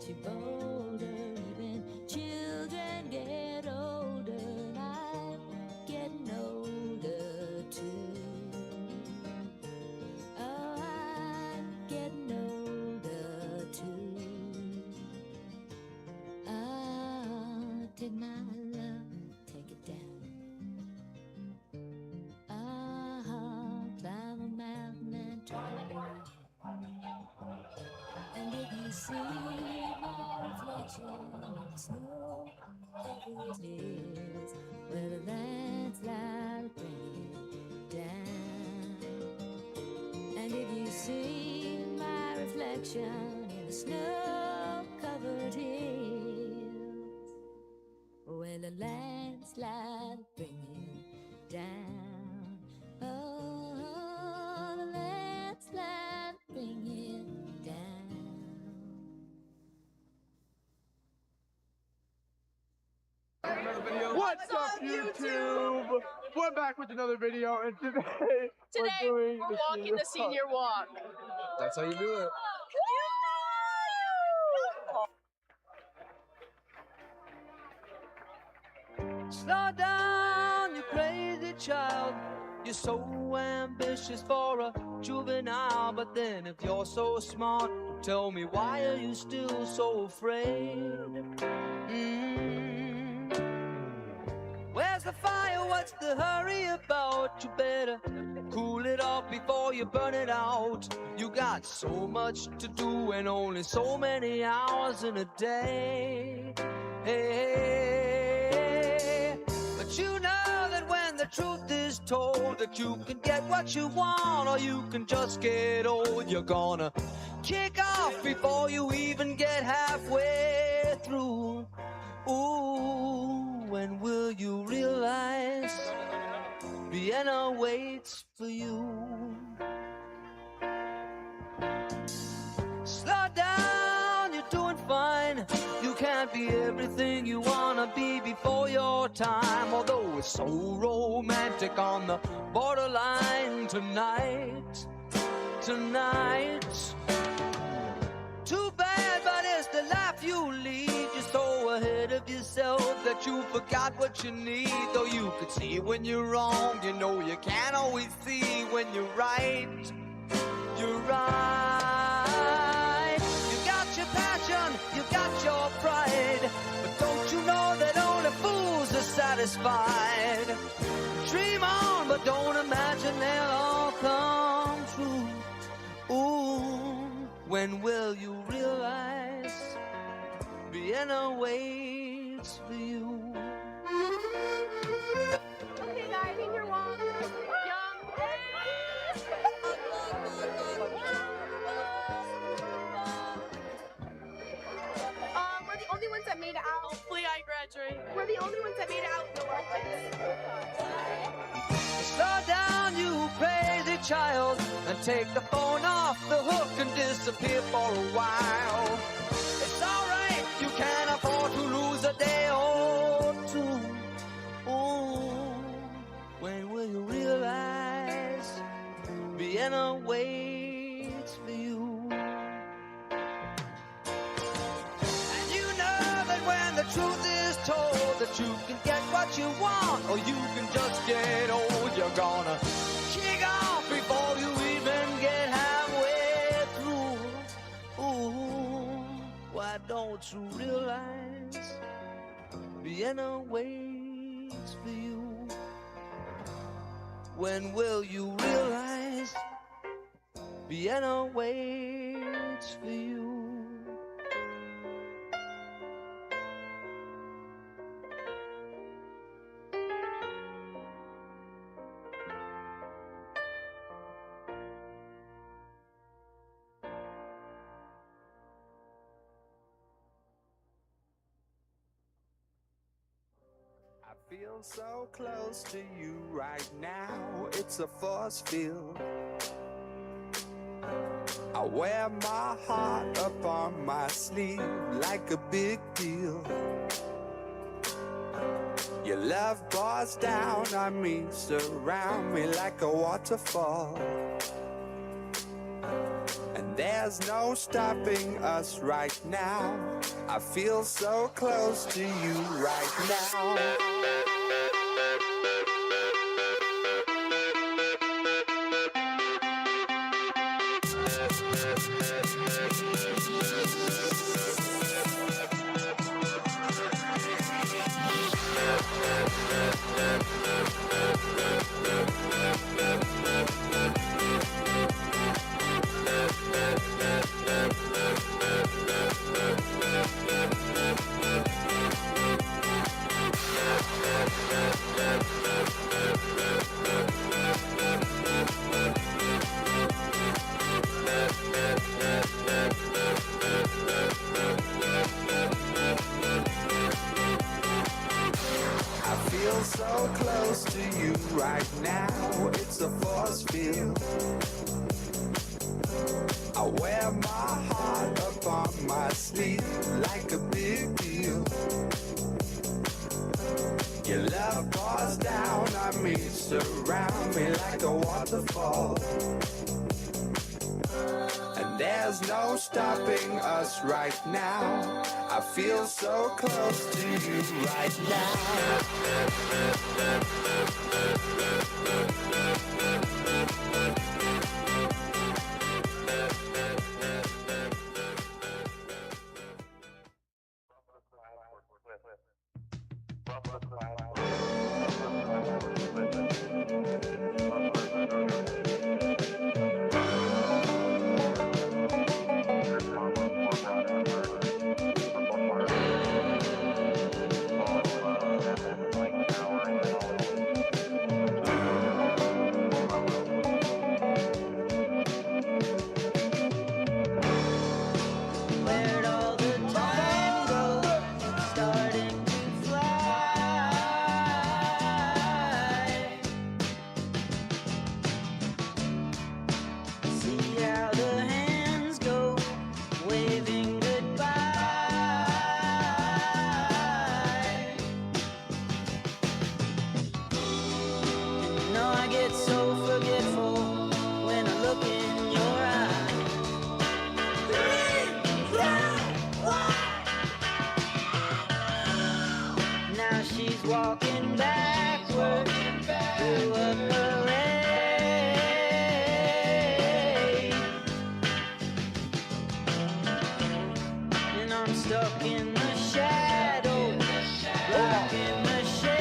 you bolder. Even children get older, and I'm getting older too. Oh, I'm getting older too. Oh, take my love, take it down. Oh, climb a mountain and try it. And if you see my reflection in the snow-covered hills, where the landslide bring it down. And if you see my reflection in the snow-covered hills, where the landslide bring it down. Oh, the landslide bring it down. What's up, YouTube? We're back with another video, and today we're walking the senior walk. That's how you do it. Slow down, you crazy child. You're so ambitious for a juvenile, but then if you're so smart, tell me, why are you still so afraid? Where's the fire? What's the hurry about? You better cool it off before you burn it out. You got so much to do and only so many hours in a day. Hey, but you know that when the truth is told, that you can get what you want or you can just get old. You're gonna kick off before you even get halfway through. Ooh, when will you realize Vienna waits for you? Slow down, you're doing fine. You can't be everything you wanna be before your time. Although it's so romantic on the borderline tonight. Too bad, but it's the life you lead. You're so ahead of yourself that you forgot what you need. Though you could see when you're wrong, you know you can't always see when you're right. You're right. You got your passion, you got your pride, but don't you know that only fools are satisfied? Dream on, but don't imagine they'll all come true. Ooh, when will you realize Vienna waits for you? Okay, guys, senior walk. We're the only ones that made it out. Hopefully I graduate. We're the only ones that made it out in the workplace. Slow down, you crazy child, and take the phone off the hook and disappear for a while. It's alright, you can't afford to lose a day or two. Ooh, when will you realize Vienna waits for you? And you know that when the truth is told, that you can get what you want or you can just get old. You're gonna kick off before you even get halfway through. Ooh, why don't you realize Vienna waits for you? When will you realize Vienna waits for you? I feel so close to you right now, it's a force field. I wear my heart up on my sleeve like a big deal. Your love pours down on me, surround me like a waterfall. And there's no stopping us right now. I feel so close to you right now. So close to you right now, it's a force field. I wear my heart up on my sleeve like a big deal. Your love pours down on me, surround me like a waterfall. And there's no stopping us right now. I feel so close to you right now. Walking backward through a parade, and I'm stuck in the shadow, black in the shade.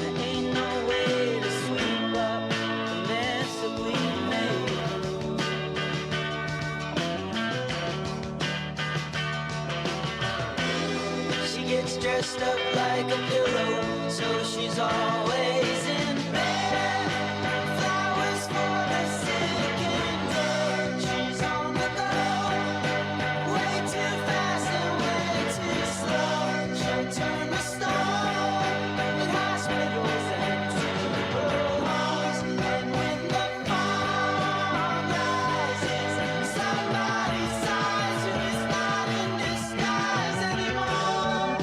There ain't no way to sweep up the mess that we made. Dressed up like a pillow, so she's always in bed. Flowers for the sick and dead. She's on the go, way too fast and way too slow. She'll turn the stone in hospitals and funeral homes. And when the fog rises, somebody sighs who is not in disguise anymore.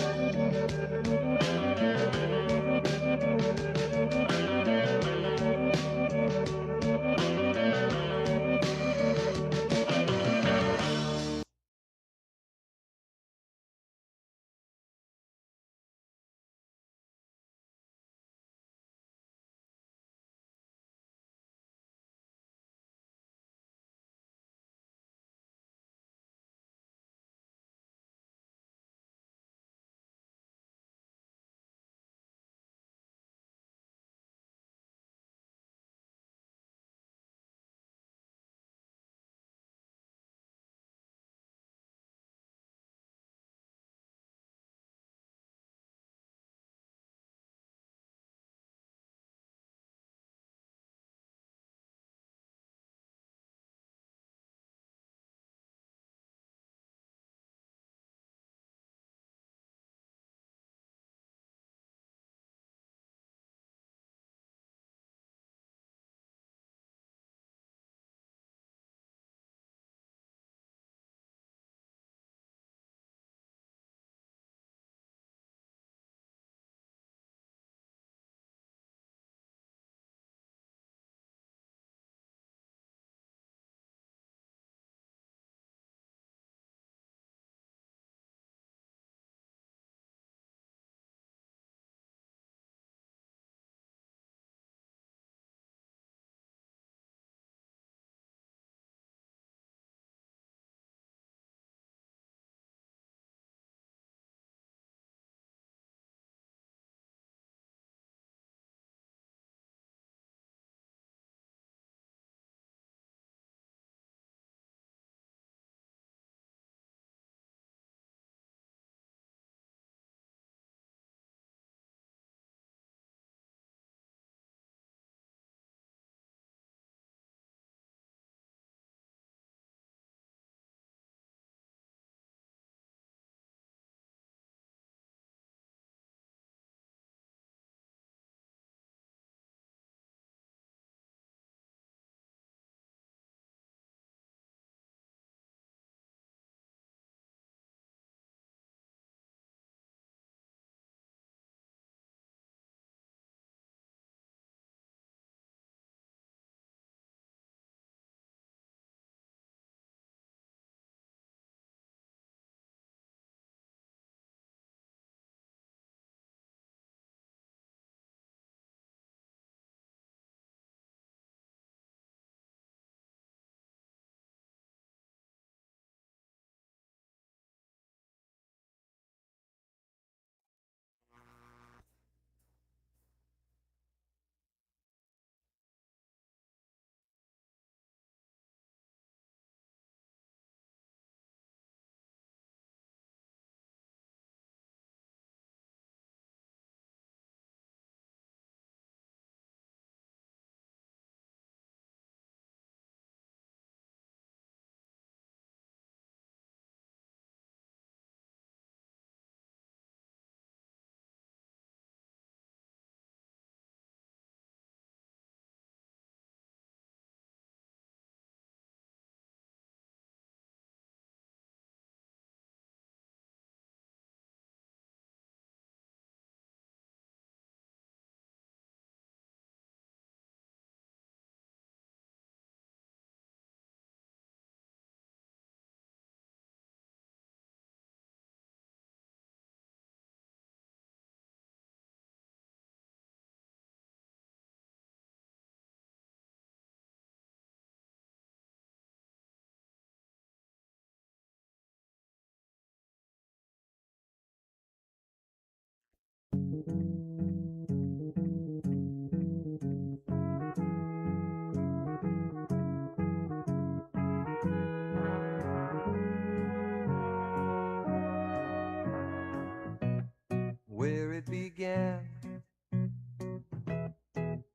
Where it began,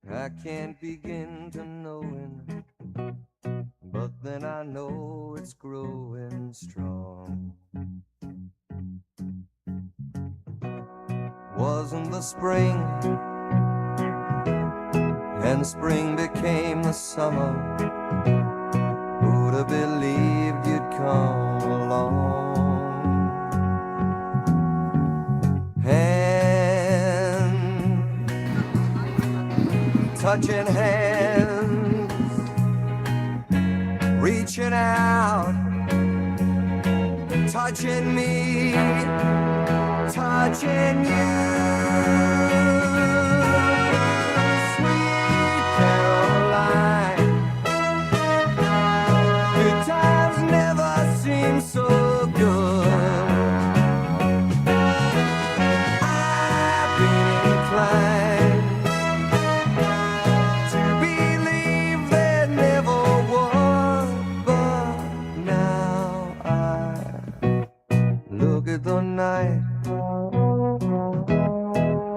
I can't begin to knowing, but then I know it's growing strong. Wasn't the spring, and spring became the summer. Who'd have believed you'd come along? Hand, touching hands, reaching out, touching me, touching you. Sweet Caroline, good times never seem so good. I've been inclined to believe there never was, but now I look at the night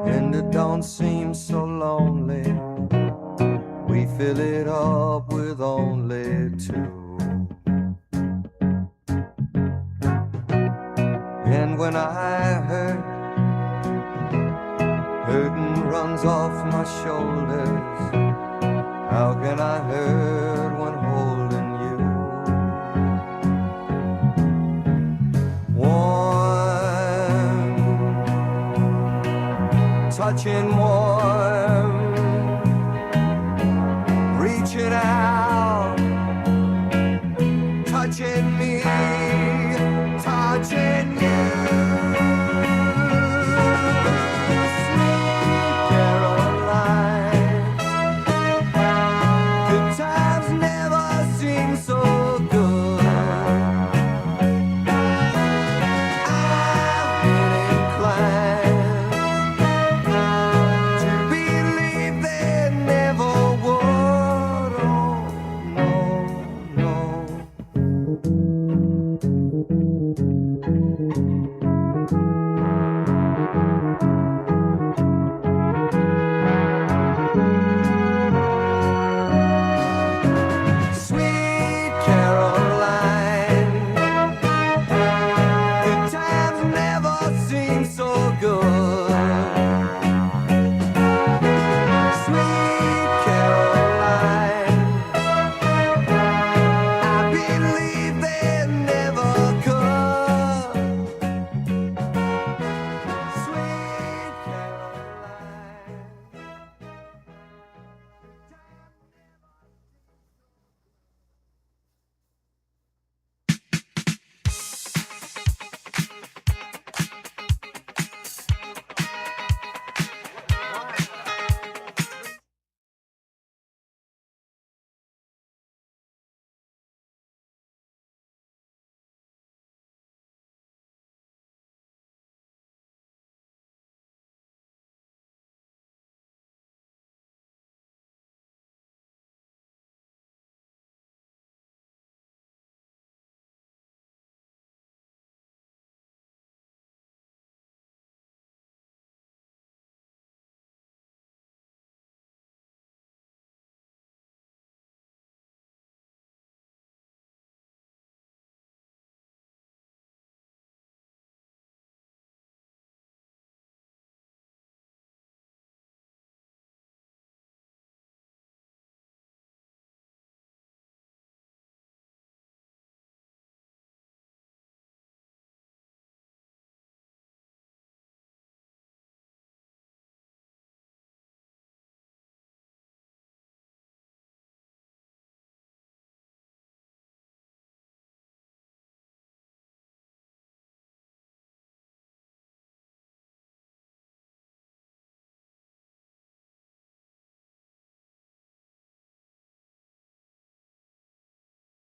and it don't seem so lonely. We fill it up with only two. And when I hurt, hurting runs off my shoulders. How can I hurt when holding you? Warm, touching warm, reaching out, touching me, touching you. Sweet Caroline, good times never seem so good. I've been inclined to believe there never would. Oh, no, no. Sweet Caroline, good times never seem so good. Sweet Caroline, I believe they never could. Sweet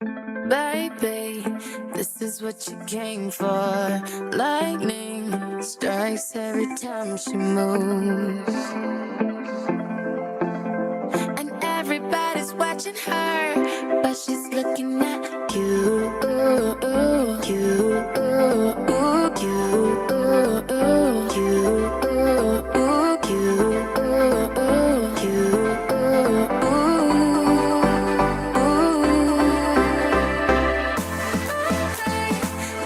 Caroline. Baby, this is what you came for. Lightning strikes every time she moves, and everybody's watching her, but she's looking at you.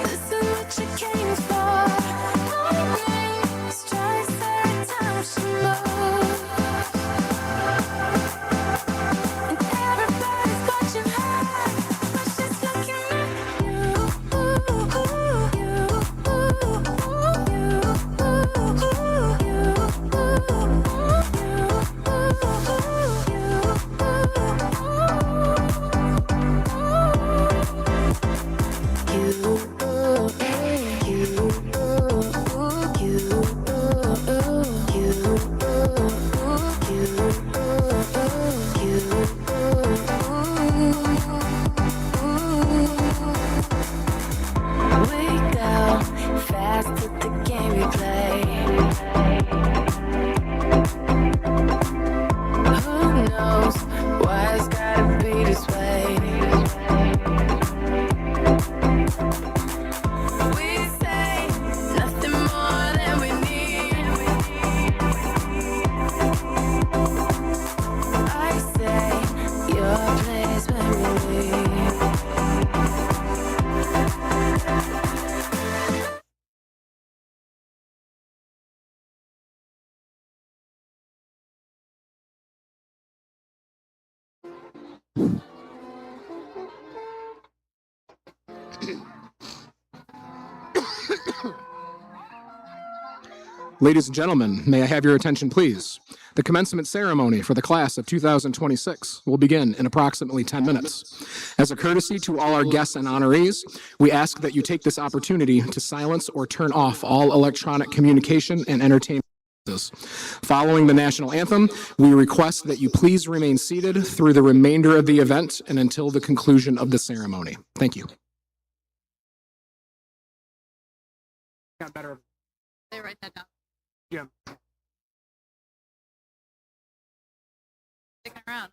This is what you came for. Lightning strikes every time she moves, and everybody's watching her, but she's looking at we go fast to the game we play. Who knows why it's gotta be this way? We say nothing more than we need. I say your place when we leave. Ladies and gentlemen, may I have your attention, please? The commencement ceremony for the class of 2026 will begin in approximately 10 minutes. As a courtesy to all our guests and honorees, we ask that you take this opportunity to silence or turn off all electronic communication and entertainment devices. Following the national anthem, we request that you please remain seated through the remainder of the event and until the conclusion of the ceremony. Thank you. Got better. They write that down. Jim. Sticking around.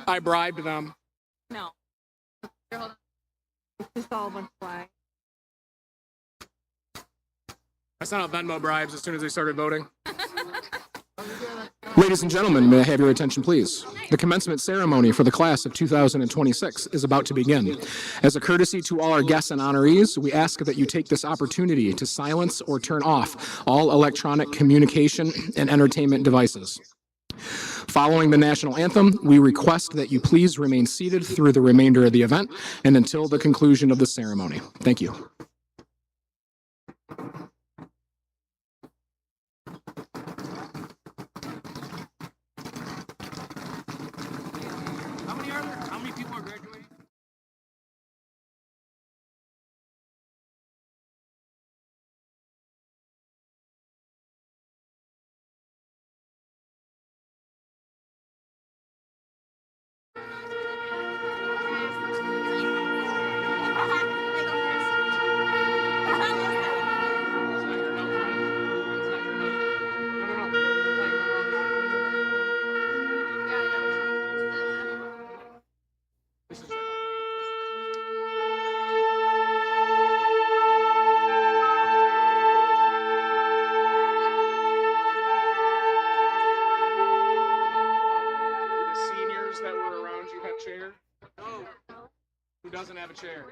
I bribed them. No. Here, hold on. It's just all one flag. I sent out Venmo bribes as soon as they started voting. Ladies and gentlemen, may I have your attention, please? The commencement ceremony for the class of 2026 is about to begin. As a courtesy to all our guests and honorees, we ask that you take this opportunity to silence or turn off all electronic communication and entertainment devices. Following the national anthem, we request that you please remain seated through the remainder of the event and until the conclusion of the ceremony. Thank you. How many people are graduating? The seniors that were around you have chairs? No. Who doesn't have a chair?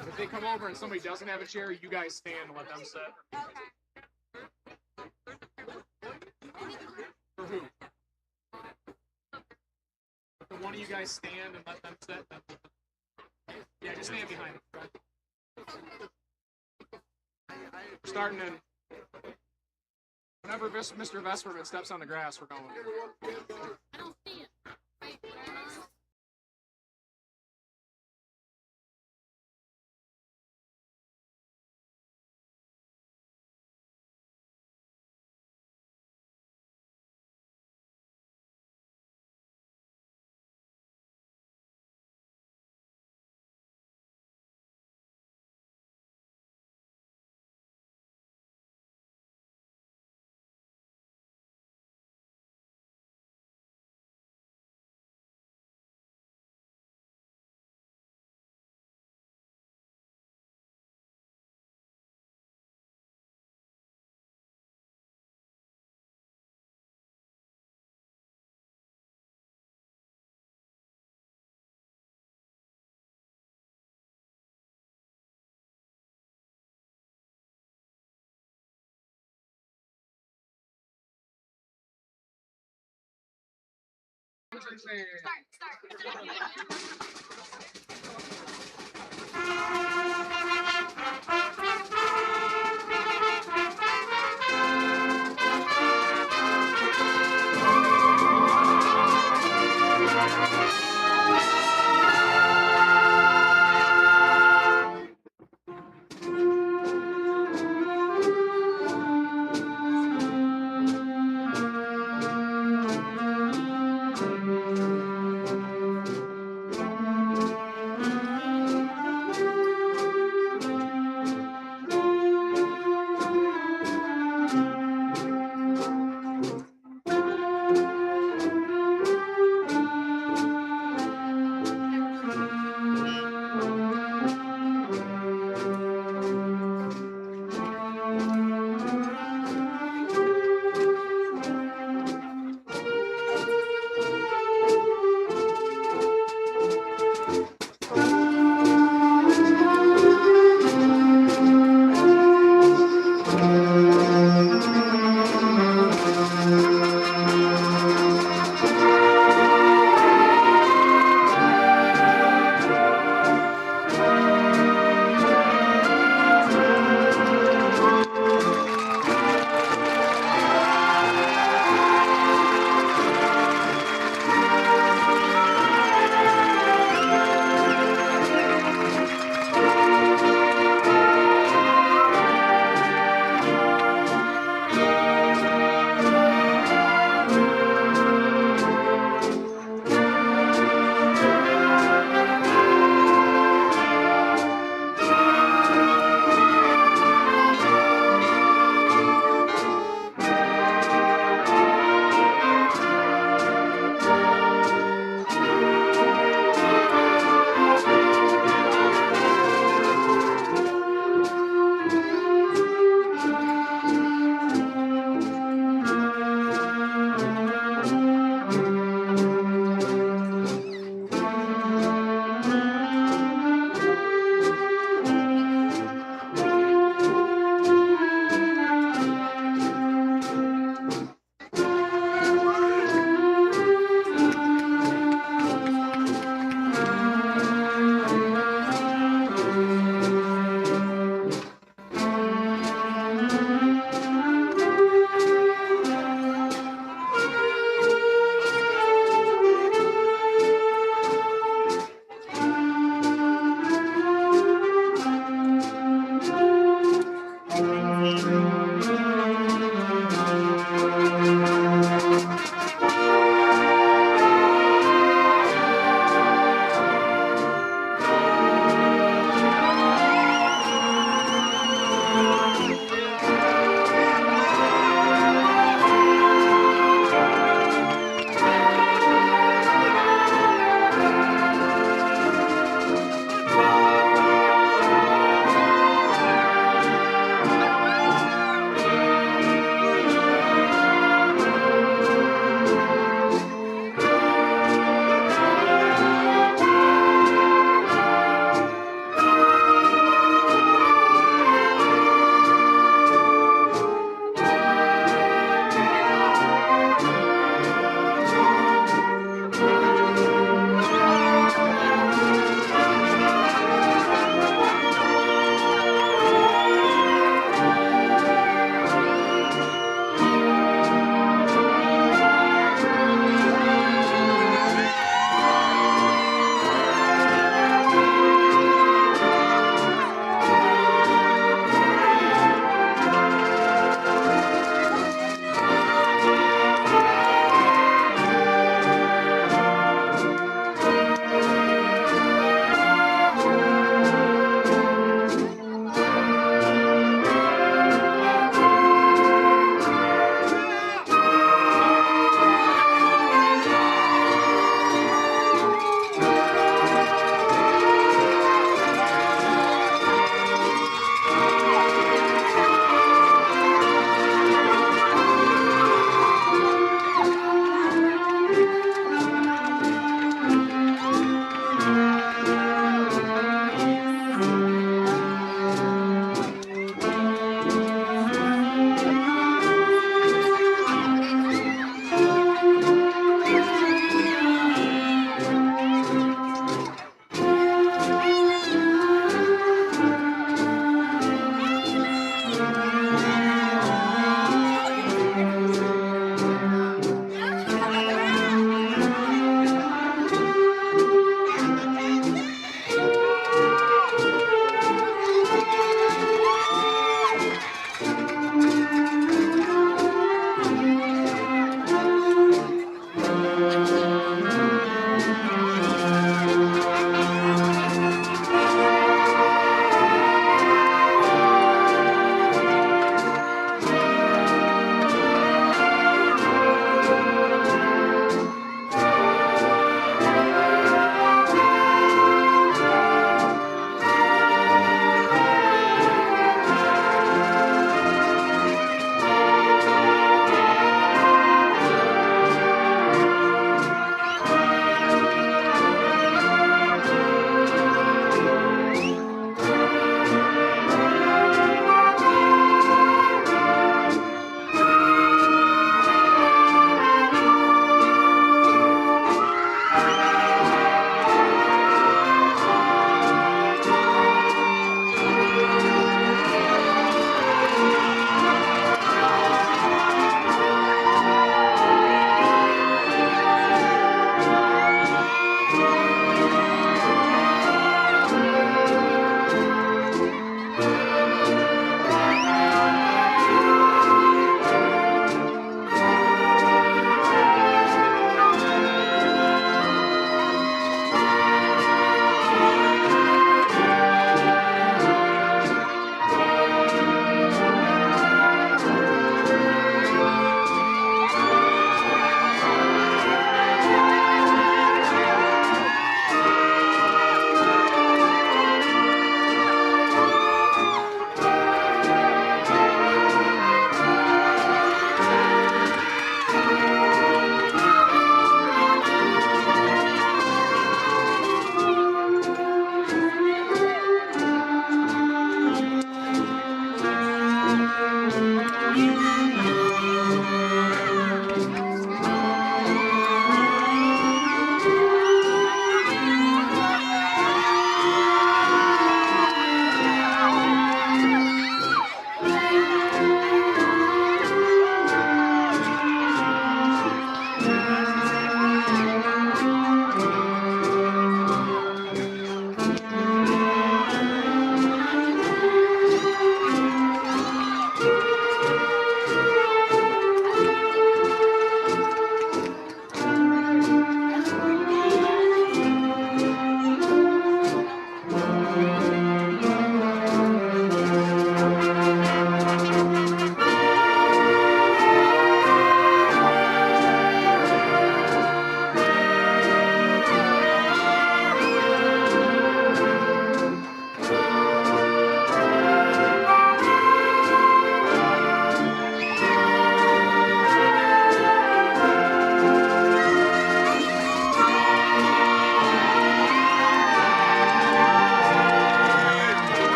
If they come over and somebody doesn't have a chair, you guys stand and let them sit. For who? Can one of you guys stand and let them sit? Yeah, just stand behind them. Starting in. Whenever Mr. Vesperman steps on the grass, we're going. I don't see it.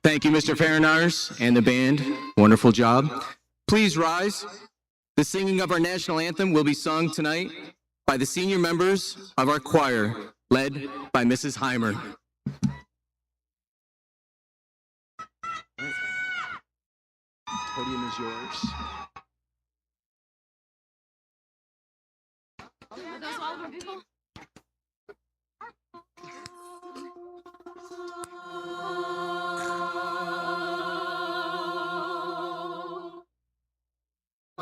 Thank you, Mr. Farinars and the band. Wonderful job. Please rise. The singing of our national anthem will be sung tonight by the senior members of our choir, led by Mrs. Heimer. Podium is yours. Are those all the people?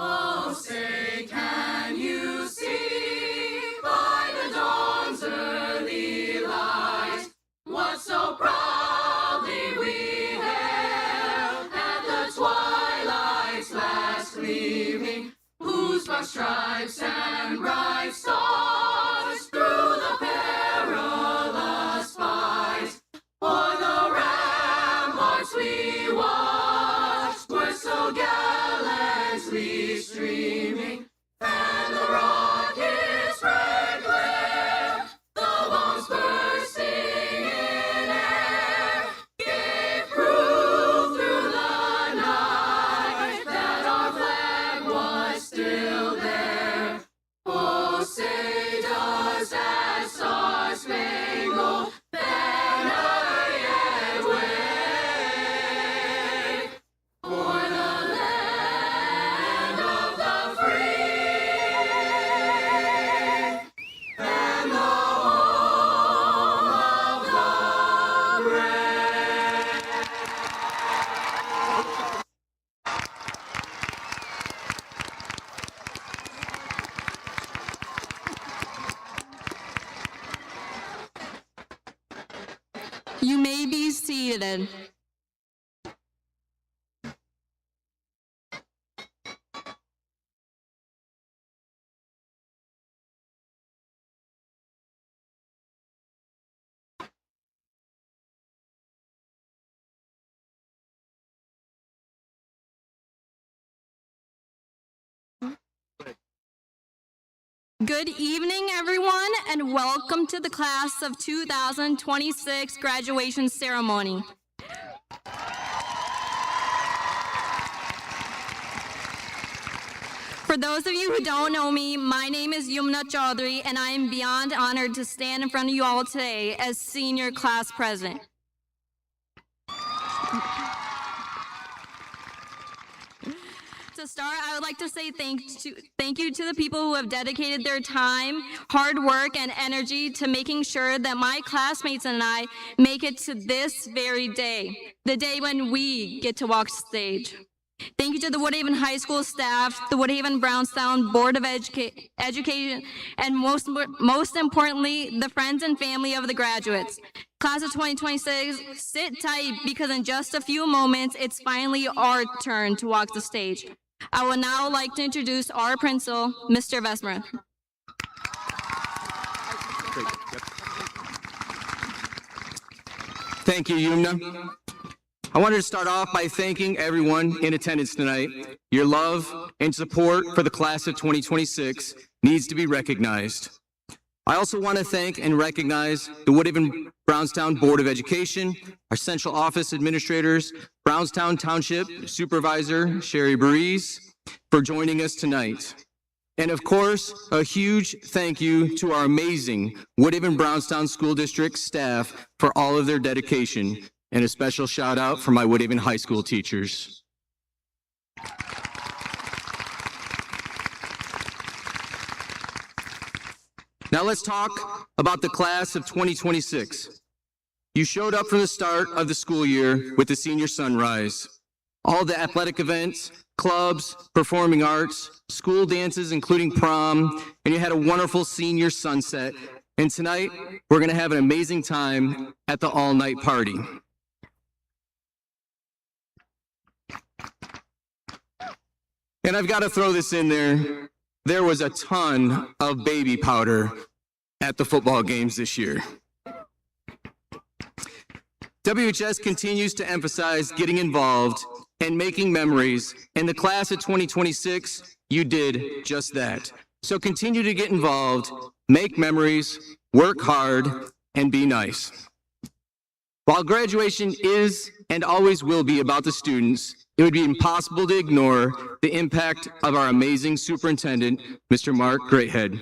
Oh, say, can you see by the dawn's early light what so proudly we hailed at the twilight's last gleaming, whose broad stripes and bright stars through the perilous fight o'er the ramparts we watched were so gallantly streaming, and the rocket's red glare, the bombs bursting in air, gave proof through the night that our flag was still there. Oh, say does that star-spangled banner yet wave for the land of the free and the home of the brave? You may be seated. Good evening, everyone, and welcome to the class of 2026 graduation ceremony. For those of you who don't know me, my name is Yumna Chaudhry, and I am beyond honored to stand in front of you all today as senior class president. To start, I would like to say thank you to the people who have dedicated their time, hard work, and energy to making sure that my classmates and I make it to this very day, the day when we get to walk stage. Thank you to the Woodhaven High School staff, the Woodhaven Brownstown Board of Education, and most importantly, the friends and family of the graduates. Class of 2026, sit tight because in just a few moments, it's finally our turn to walk the stage. I would now like to introduce our principal, Mr. Vesmer. Thank you, Yumna. I wanted to start off by thanking everyone in attendance tonight. Your love and support for the class of 2026 needs to be recognized. I also want to thank and recognize the Woodhaven Brownstown Board of Education, our central office administrators, Brownstown Township Supervisor Sherry Burries, for joining us tonight. And of course, a huge thank you to our amazing Woodhaven Brownstown School District staff for all of their dedication, and a special shout out for my Woodhaven High School teachers. Now let's talk about the class of 2026. You showed up from the start of the school year with the senior sunrise. All the athletic events, clubs, performing arts, school dances, including prom, and you had a wonderful senior sunset. And tonight, we're gonna have an amazing time at the all-night party. And I've got to throw this in there. There was a ton of baby powder at the football games this year. WHS continues to emphasize getting involved and making memories. In the class of 2026, you did just that. So continue to get involved, make memories, work hard, and be nice. While graduation is and always will be about the students, it would be impossible to ignore the impact of our amazing superintendent, Mr. Mark Greathead.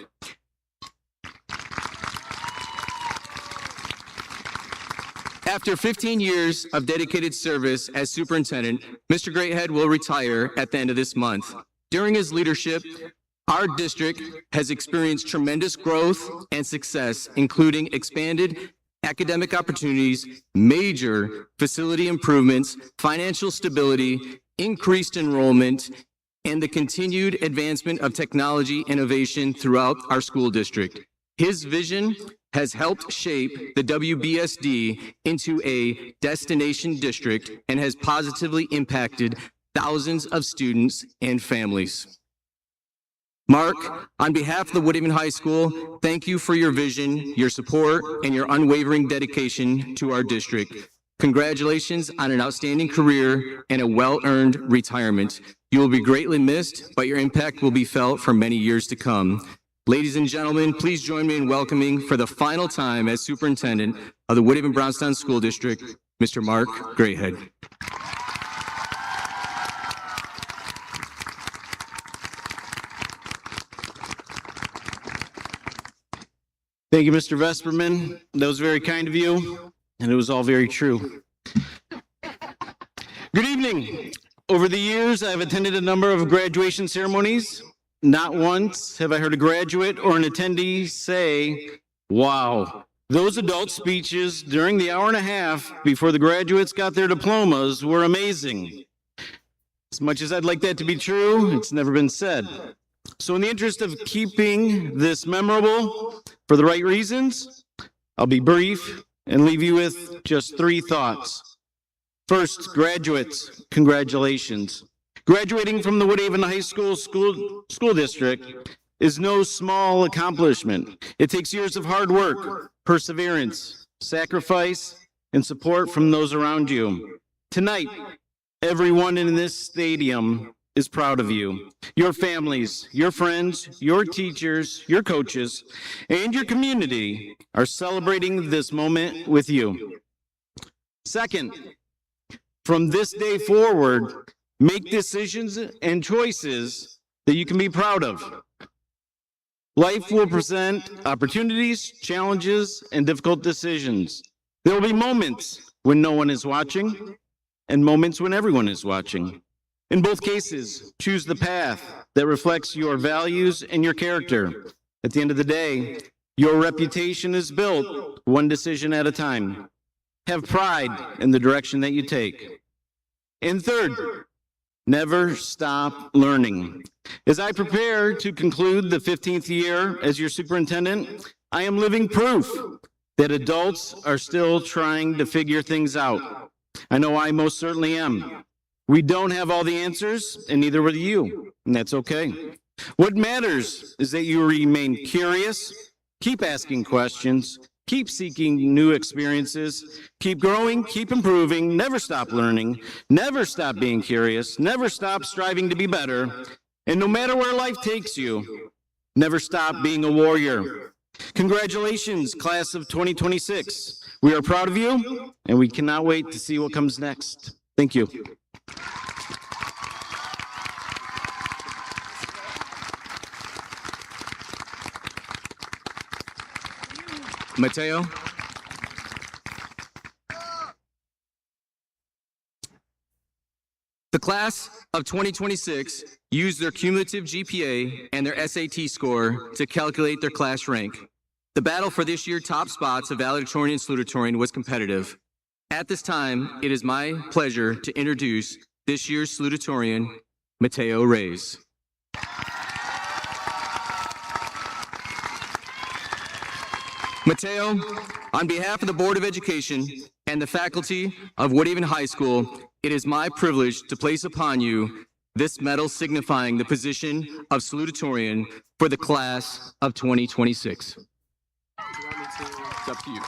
After 15 years of dedicated service as superintendent, Mr. Greathead will retire at the end of this month. During his leadership, our district has experienced tremendous growth and success, including expanded academic opportunities, major facility improvements, financial stability, increased enrollment, and the continued advancement of technology innovation throughout our school district. His vision has helped shape the WBSD into a destination district and has positively impacted thousands of students and families. Mark, on behalf of the Woodhaven High School, thank you for your vision, your support, and your unwavering dedication to our district. Congratulations on an outstanding career and a well-earned retirement. You will be greatly missed, but your impact will be felt for many years to come. Ladies and gentlemen, please join me in welcoming for the final time as superintendent of the Woodhaven Brownstown School District, Mr. Mark Greathead. Thank you, Mr. Vesperman. That was very kind of you, and it was all very true. Good evening. Over the years, I've attended a number of graduation ceremonies. Not once have I heard a graduate or an attendee say, wow, those adult speeches during the hour and a half before the graduates got their diplomas were amazing. As much as I'd like that to be true, it's never been said. So in the interest of keeping this memorable for the right reasons, I'll be brief and leave you with just 3 thoughts. First, graduates, congratulations. Graduating from the Woodhaven High School District is no small accomplishment. It takes years of hard work, perseverance, sacrifice, and support from those around you. Tonight, everyone in this stadium is proud of you. Your families, your friends, your teachers, your coaches, and your community are celebrating this moment with you. Second, from this day forward, make decisions and choices that you can be proud of. Life will present opportunities, challenges, and difficult decisions. There will be moments when no one is watching and moments when everyone is watching. In both cases, choose the path that reflects your values and your character. At the end of the day, your reputation is built one decision at a time. Have pride in the direction that you take. And third, never stop learning. As I prepare to conclude the 15th year as your superintendent, I am living proof that adults are still trying to figure things out. I know I most certainly am. We don't have all the answers, and neither will you, and that's okay. What matters is that you remain curious, keep asking questions, keep seeking new experiences, keep growing, keep improving, never stop learning, never stop being curious, never stop striving to be better, and no matter where life takes you, never stop being a warrior. Congratulations, class of 2026. We are proud of you, and we cannot wait to see what comes next. Thank you. Mateo. The class of 2026 used their cumulative GPA and their SAT score to calculate their class rank. The battle for this year's top spots of valedictorian and salutatorian was competitive. At this time, it is my pleasure to introduce this year's salutatorian, Mateo Reyes. Mateo, on behalf of the Board of Education and the faculty of Woodhaven High School, it is my privilege to place upon you this medal signifying the position of salutatorian for the class of 2026. It's up to you.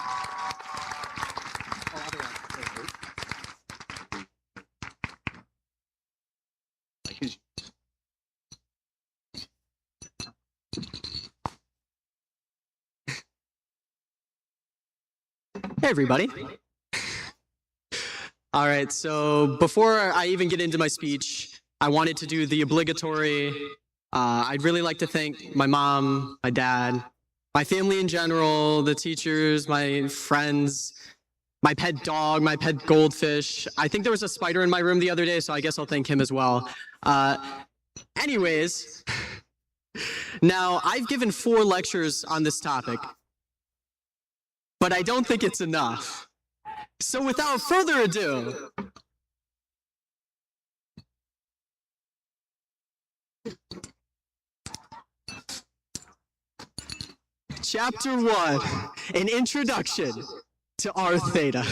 Hey, everybody. All right, so before I even get into my speech, I wanted to do the obligatory. I'd really like to thank my mom, my dad, my family in general, the teachers, my friends, my pet dog, my pet goldfish. I think there was a spider in my room the other day, so I guess I'll thank him as well. Anyways, now I've given 4 lectures on this topic, but I don't think it's enough. So without further ado, Chapter 1, an introduction to R theta.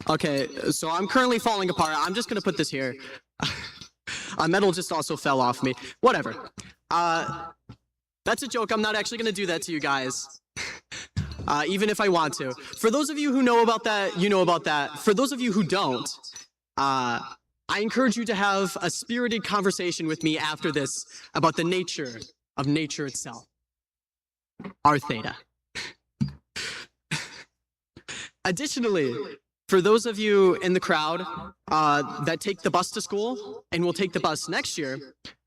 Okay, so I'm currently falling apart. I'm just gonna put this here. Metal just also fell off me. Whatever. That's a joke. I'm not actually gonna do that to you guys. Even if I want to. For those of you who know about that, you know about that. For those of you who don't, I encourage you to have a spirited conversation with me after this about the nature of nature itself. R theta. Additionally, for those of you in the crowd that take the bus to school and will take the bus next year,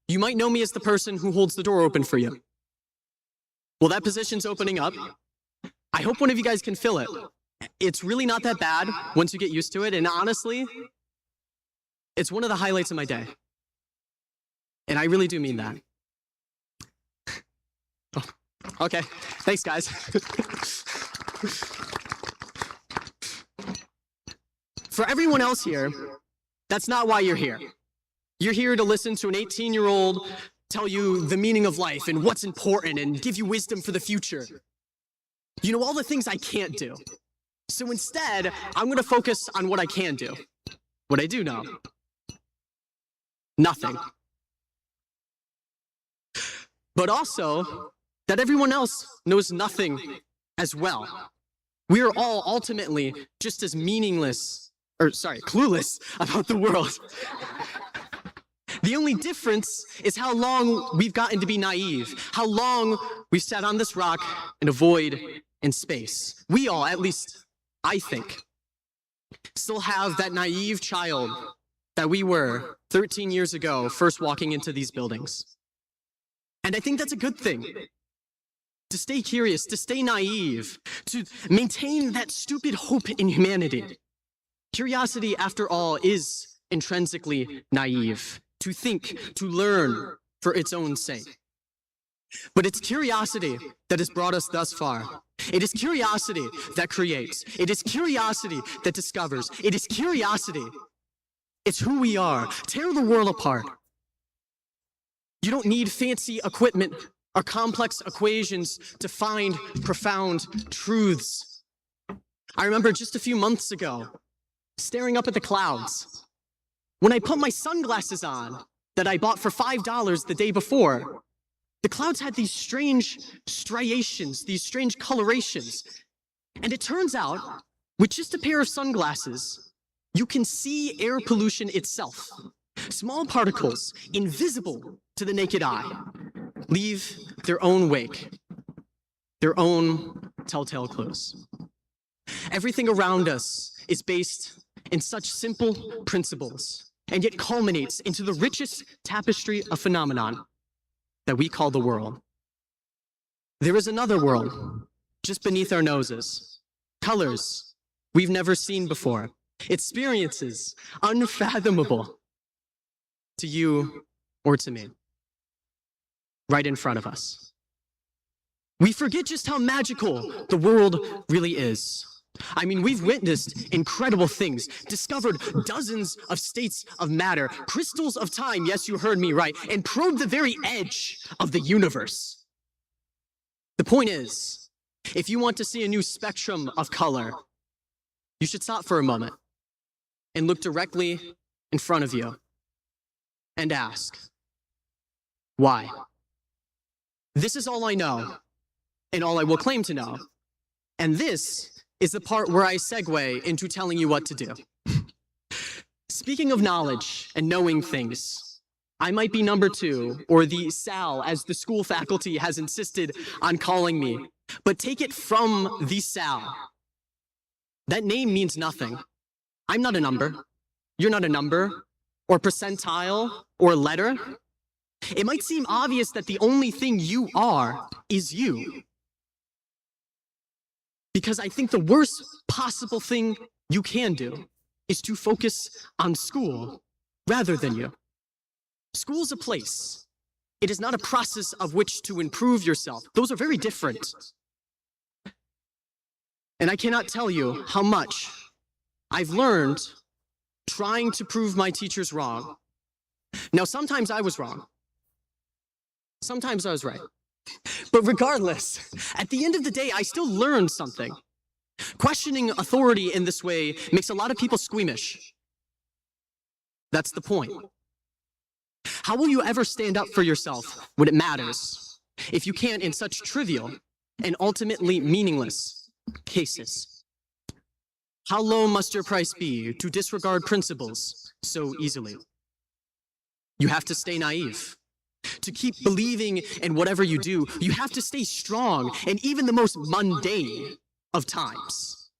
you might know me as the person who holds the door open for you. Well, that position's opening up. I hope one of you guys can fill it. It's really not that bad once you get used to it, and honestly, it's one of the highlights of my day. And I really do mean that. Oh, okay, thanks guys. For everyone else here, that's not why you're here. You're here to listen to an 18-year-old tell you the meaning of life and what's important and give you wisdom for the future. You know, all the things I can't do. So instead, I'm gonna focus on what I can do. What I do know. Nothing. But also, that everyone else knows nothing as well. We are all ultimately just as clueless about the world. The only difference is how long we've gotten to be naive, how long we've sat on this rock in a void in space. We all, at least I think, still have that naive child that we were 13 years ago, first walking into these buildings. And I think that's a good thing. To stay curious, to stay naive, to maintain that stupid hope in humanity. Curiosity, after all, is intrinsically naive. To think, to learn for its own sake. But it's curiosity that has brought us thus far. It is curiosity that creates. It is curiosity that discovers. It is curiosity. It's who we are. Tear the world apart. You don't need fancy equipment or complex equations to find profound truths. I remember just a few months ago, staring up at the clouds. When I put my sunglasses on that I bought for $5 the day before, the clouds had these strange striations, these strange colorations. And it turns out, with just a pair of sunglasses, you can see air pollution itself. Small particles, invisible to the naked eye, leave their own wake, their own telltale clues. Everything around us is based in such simple principles, and yet culminates into the richest tapestry of phenomenon that we call the world. There is another world just beneath our noses. Colors we've never seen before. Experiences unfathomable to you or to me. Right in front of us. We forget just how magical the world really is. I mean, we've witnessed incredible things, discovered dozens of states of matter, crystals of time, yes, you heard me right, and probed the very edge of the universe. The point is, if you want to see a new spectrum of color, you should stop for a moment and look directly in front of you and ask, why? This is all I know, and all I will claim to know. And this is the part where I segue into telling you what to do. Speaking of knowledge and knowing things, I might be number 2, or the Sal, as the school faculty has insisted on calling me. But take it from the Sal. That name means nothing. I'm not a number. You're not a number, or percentile, or letter. It might seem obvious that the only thing you are is you. Because I think the worst possible thing you can do is to focus on school rather than you. School is a place. It is not a process of which to improve yourself. Those are very different. And I cannot tell you how much I've learned trying to prove my teachers wrong. Now, sometimes I was wrong. Sometimes I was right. But regardless, at the end of the day, I still learned something. Questioning authority in this way makes a lot of people squeamish. That's the point. How will you ever stand up for yourself when it matters if you can't in such trivial and ultimately meaningless cases? How low must your price be to disregard principles so easily? You have to stay naive. To keep believing in whatever you do, you have to stay strong in even the most mundane of times.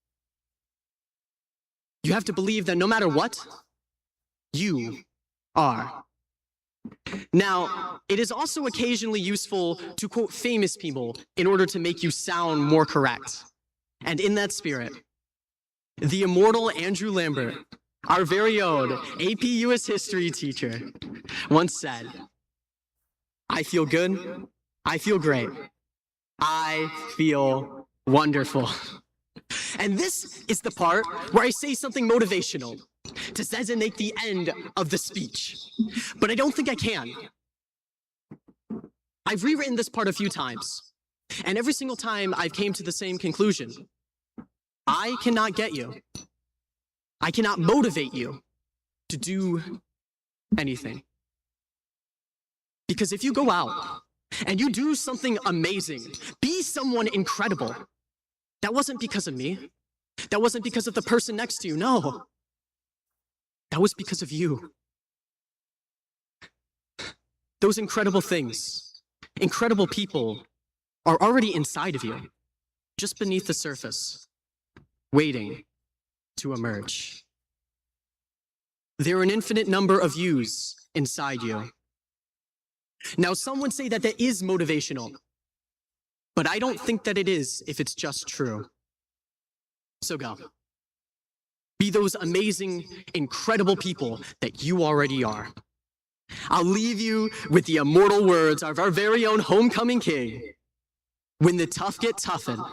You have to believe that no matter what, you are. Now, it is also occasionally useful to quote famous people in order to make you sound more correct. And in that spirit, the immortal Andrew Lambert, our very own AP US history teacher, once said, "I feel good, I feel great, I feel wonderful." And this is the part where I say something motivational to designate the end of the speech. But I don't think I can. I've rewritten this part a few times, and every single time I've came to the same conclusion. I cannot get you. I cannot motivate you to do anything. Because if you go out and you do something amazing, be someone incredible, that wasn't because of me. That wasn't because of the person next to you. No. That was because of you. Those incredible things, incredible people are already inside of you, just beneath the surface, waiting to emerge. There are an infinite number of yous inside you. Now, some would say that that is motivational, but I don't think that it is if it's just true. So go. Be those amazing, incredible people that you already are. I'll leave you with the immortal words of our very own homecoming king. When the tough get toughened,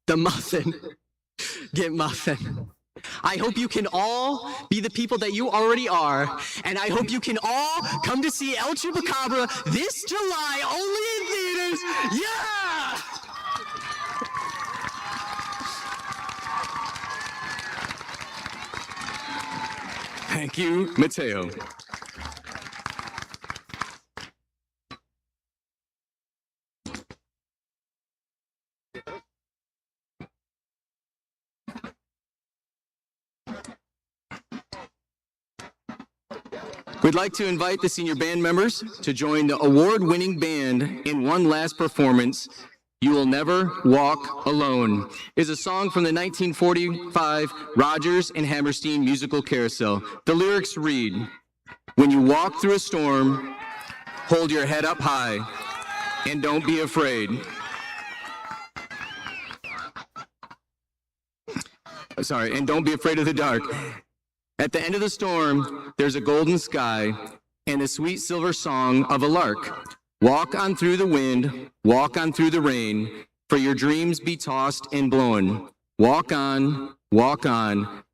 the muffin get muffin. I hope you can all be the people that you already are, and I hope you can all come to see El Chupacabra this July, only in theaters. Yeah! Thank you, Mateo. We'd like to invite the senior band members to join the award-winning band in one last performance. "You Will Never Walk Alone" is a song from the 1945 Rodgers and Hammerstein musical carousel. The lyrics read, "When you walk through a storm, hold your head up high and don't be afraid." And don't be afraid of the dark. At the end of the storm, there's a golden sky and the sweet silver song of a lark. Walk on through the wind, walk on through the rain, for your dreams be tossed and blown. Walk on,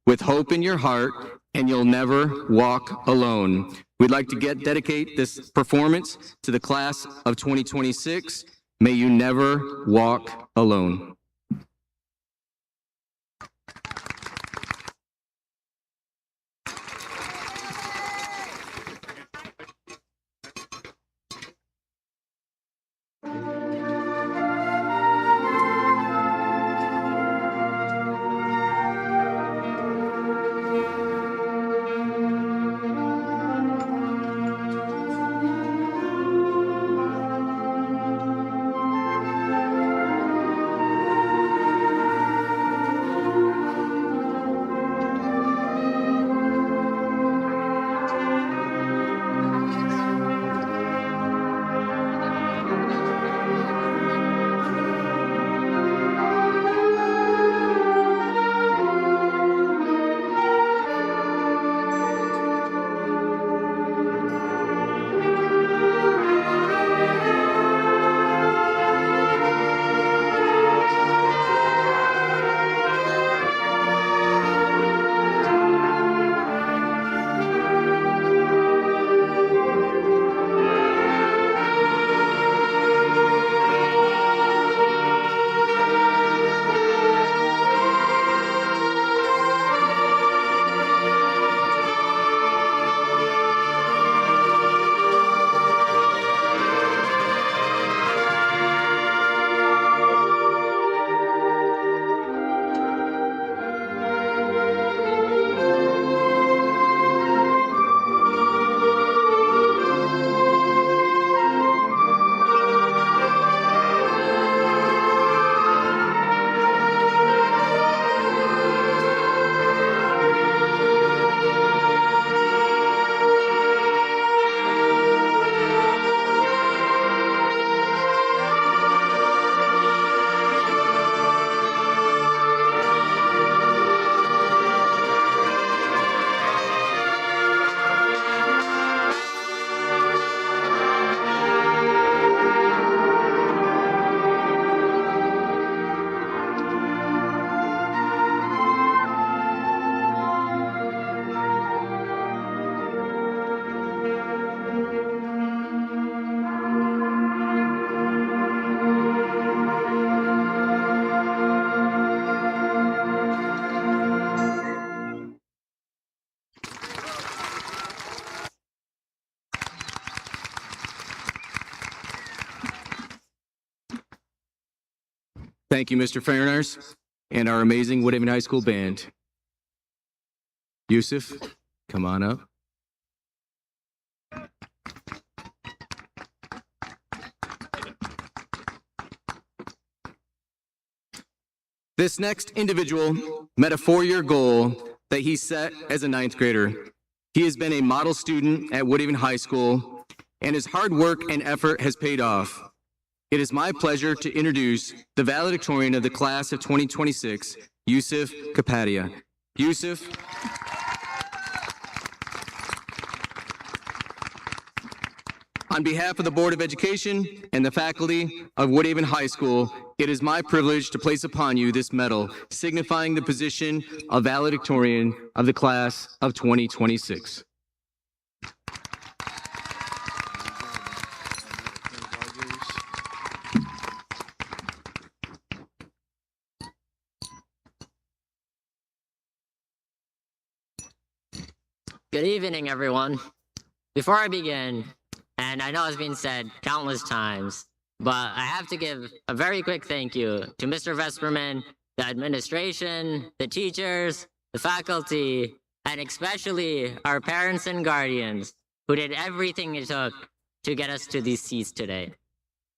with hope in your heart, and you'll never walk alone. We'd like to dedicate this performance to the class of 2026. May you never walk alone. Thank you, Mr. Fairners, and our amazing Woodhaven High School band. Yusuf, come on up. This next individual met a 4-year goal that he set as a 9th grader. He has been a model student at Woodhaven High School, and his hard work and effort has paid off. It is my pleasure to introduce the valedictorian of the class of 2026, Yusuf Kapadia. Yusuf. On behalf of the Board of Education and the faculty of Woodhaven High School, it is my privilege to place upon you this medal, signifying the position of valedictorian of the class of 2026. Good evening, everyone. Before I begin, and I know it's been said countless times, but I have to give a very quick thank you to Mr. Vesperman, the administration, the teachers, the faculty, and especially our parents and guardians who did everything it took to get us to these seats today.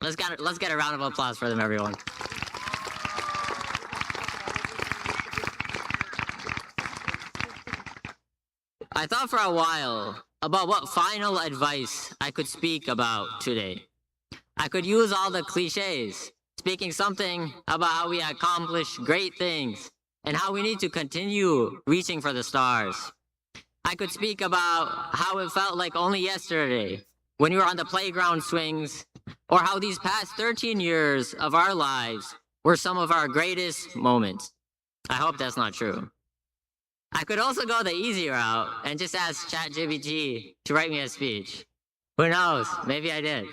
Let's get a round of applause for them, everyone. I thought for a while about what final advice I could speak about today. I could use all the cliches, speaking something about how we accomplish great things and how we need to continue reaching for the stars. I could speak about how it felt like only yesterday when we were on the playground swings, or how these past 13 years of our lives were some of our greatest moments. I hope that's not true. I could also go the easy route and just ask ChatGPT to write me a speech. Who knows? Maybe I did.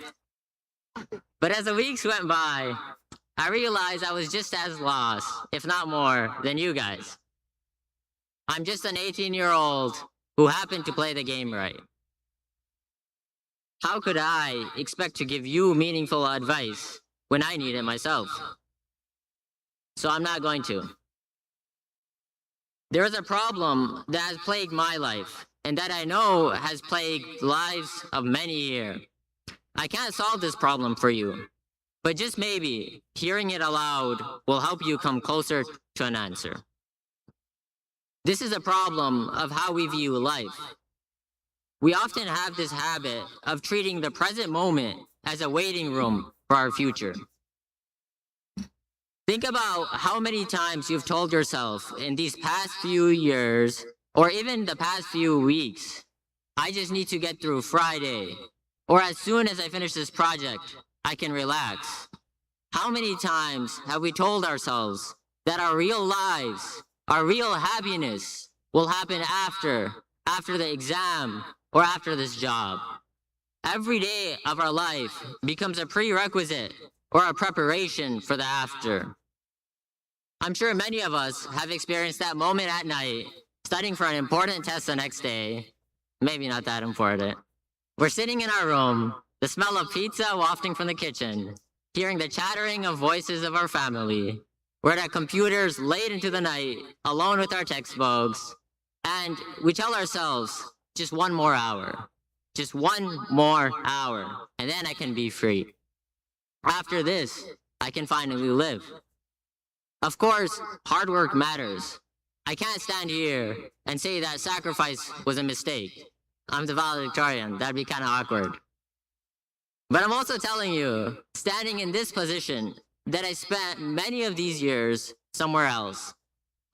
But as the weeks went by, I realized I was just as lost, if not more, than you guys. I'm just an 18-year-old who happened to play the game right. How could I expect to give you meaningful advice when I need it myself? So I'm not going to. There is a problem that has plagued my life, and that I know has plagued the lives of many here. I can't solve this problem for you, but just maybe hearing it aloud will help you come closer to an answer. This is a problem of how we view life. We often have this habit of treating the present moment as a waiting room for our future. Think about how many times you've told yourself in these past few years, or even the past few weeks, I just need to get through Friday, or as soon as I finish this project, I can relax. How many times have we told ourselves that our real lives, our real happiness will happen after the exam, or after this job? Every day of our life becomes a prerequisite or a preparation for the after. I'm sure many of us have experienced that moment at night, studying for an important test the next day. Maybe not that important. We're sitting in our room, the smell of pizza wafting from the kitchen, hearing the chattering of voices of our family. We're at our computers late into the night, alone with our textbooks, and we tell ourselves, just one more hour. Just one more hour, and then I can be free. After this, I can finally live. Of course, hard work matters. I can't stand here and say that sacrifice was a mistake. I'm the valedictorian. That'd be kind of awkward. But I'm also telling you, standing in this position, that I spent many of these years somewhere else,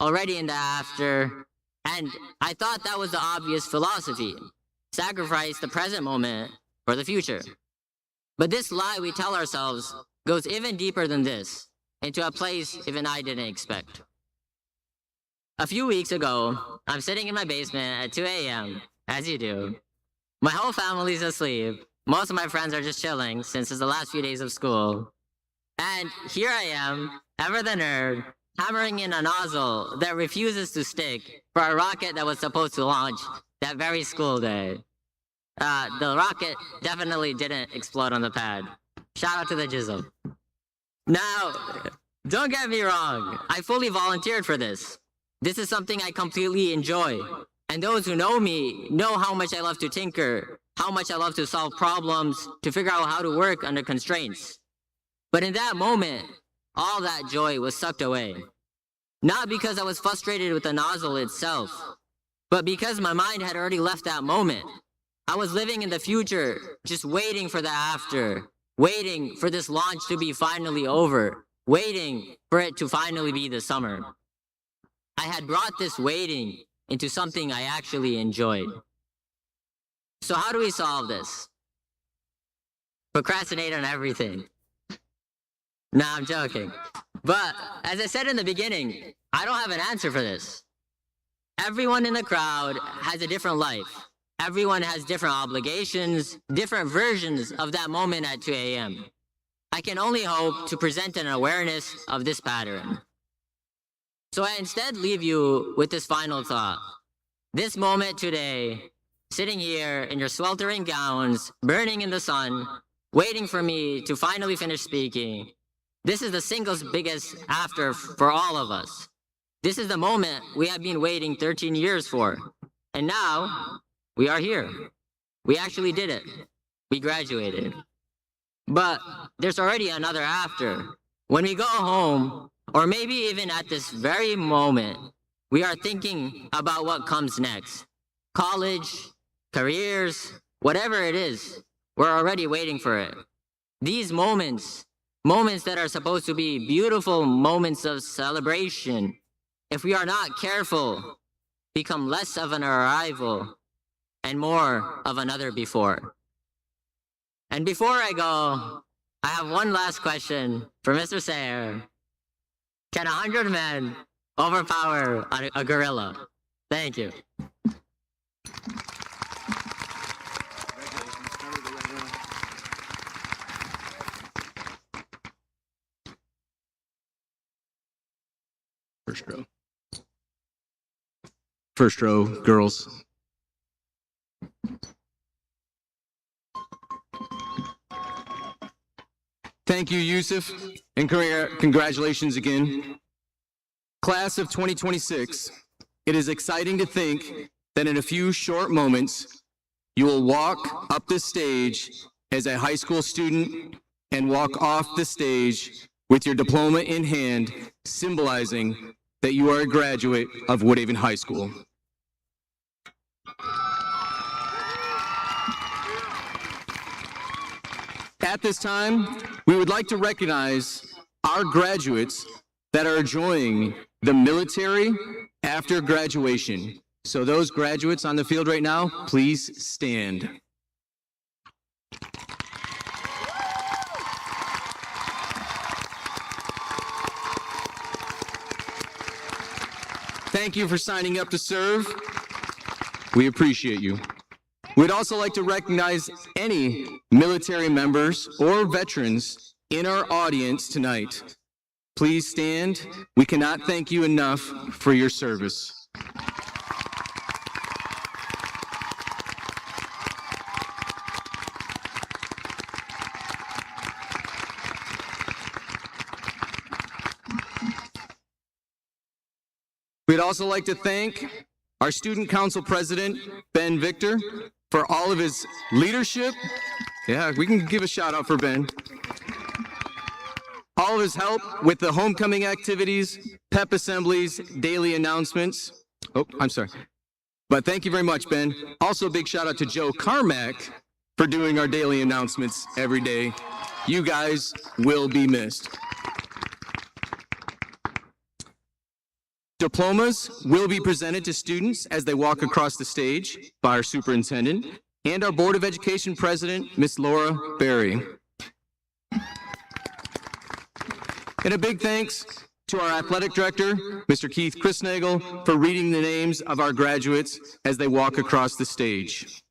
already in the after, and I thought that was the obvious philosophy. Sacrifice the present moment for the future. But this lie we tell ourselves goes even deeper than this, into a place even I didn't expect. A few weeks ago, I'm sitting in my basement at 2 a.m., as you do. My whole family's asleep. Most of my friends are just chilling since it's the last few days of school. And here I am, ever the nerd, hammering in a nozzle that refuses to stick for a rocket that was supposed to launch that very school day. The rocket definitely didn't explode on the pad. Shout out to the jizzle. Now, Don't get me wrong, I fully volunteered for this. This is something I completely enjoy. And those who know me know how much I love to tinker, how much I love to solve problems, to figure out how to work under constraints. But in that moment, all that joy was sucked away. Not because I was frustrated with the nozzle itself, but because my mind had already left that moment. I was living in the future, just waiting for the after, waiting for this launch to be finally over, waiting for it to finally be the summer. I had brought this waiting into something I actually enjoyed. So how do we solve this? Procrastinate on everything. Nah, I'm joking. But as I said in the beginning, I don't have an answer for this. Everyone in the crowd has a different life. Everyone has different obligations, different versions of that moment at 2 a.m. I can only hope to present an awareness of this pattern. So I instead leave you with this final thought. This moment today, sitting here in your sweltering gowns, burning in the sun, waiting for me to finally finish speaking, this is the single biggest after for all of us. This is the moment we have been waiting 13 years for. And now, we are here. We actually did it. We graduated. But there's already another after. When we go home, or maybe even at this very moment, we are thinking about what comes next. College, careers, whatever it is, we're already waiting for it. These moments that are supposed to be beautiful moments of celebration, if we are not careful, become less of an arrival and more of another before. And before I go, I have one last question for Mr. Sayer. Can 100 men overpower a gorilla? Thank you. First row. First row, girls. Thank you, Yusuf, and congratulations again. Class of 2026, it is exciting to think that in a few short moments, you will walk up the stage as a high school student and walk off the stage with your diploma in hand, symbolizing that you are a graduate of Woodhaven High School. At this time, we would like to recognize our graduates that are enjoying the military after graduation. So those graduates on the field right now, please stand. Thank you for signing up to serve. We appreciate you. We'd also like to recognize any military members or veterans in our audience tonight. Please stand. We cannot thank you enough for your service. We'd also like to thank our Student Council President, Ben Victor, for all of his leadership. Yeah, we can give a shout out for Ben. All of his help with the homecoming activities, pep assemblies, daily announcements. Oh, I'm sorry. But thank you very much, Ben. Also a big shout out to Joe Carmack for doing our daily announcements every day. You guys will be missed. Diplomas will be presented to students as they walk across the stage by our superintendent and our Board of Education President, Ms. Laura Berry. And a big thanks to our athletic director, Mr. Keith Chrisnagel, for reading the names of our graduates as they walk across the stage.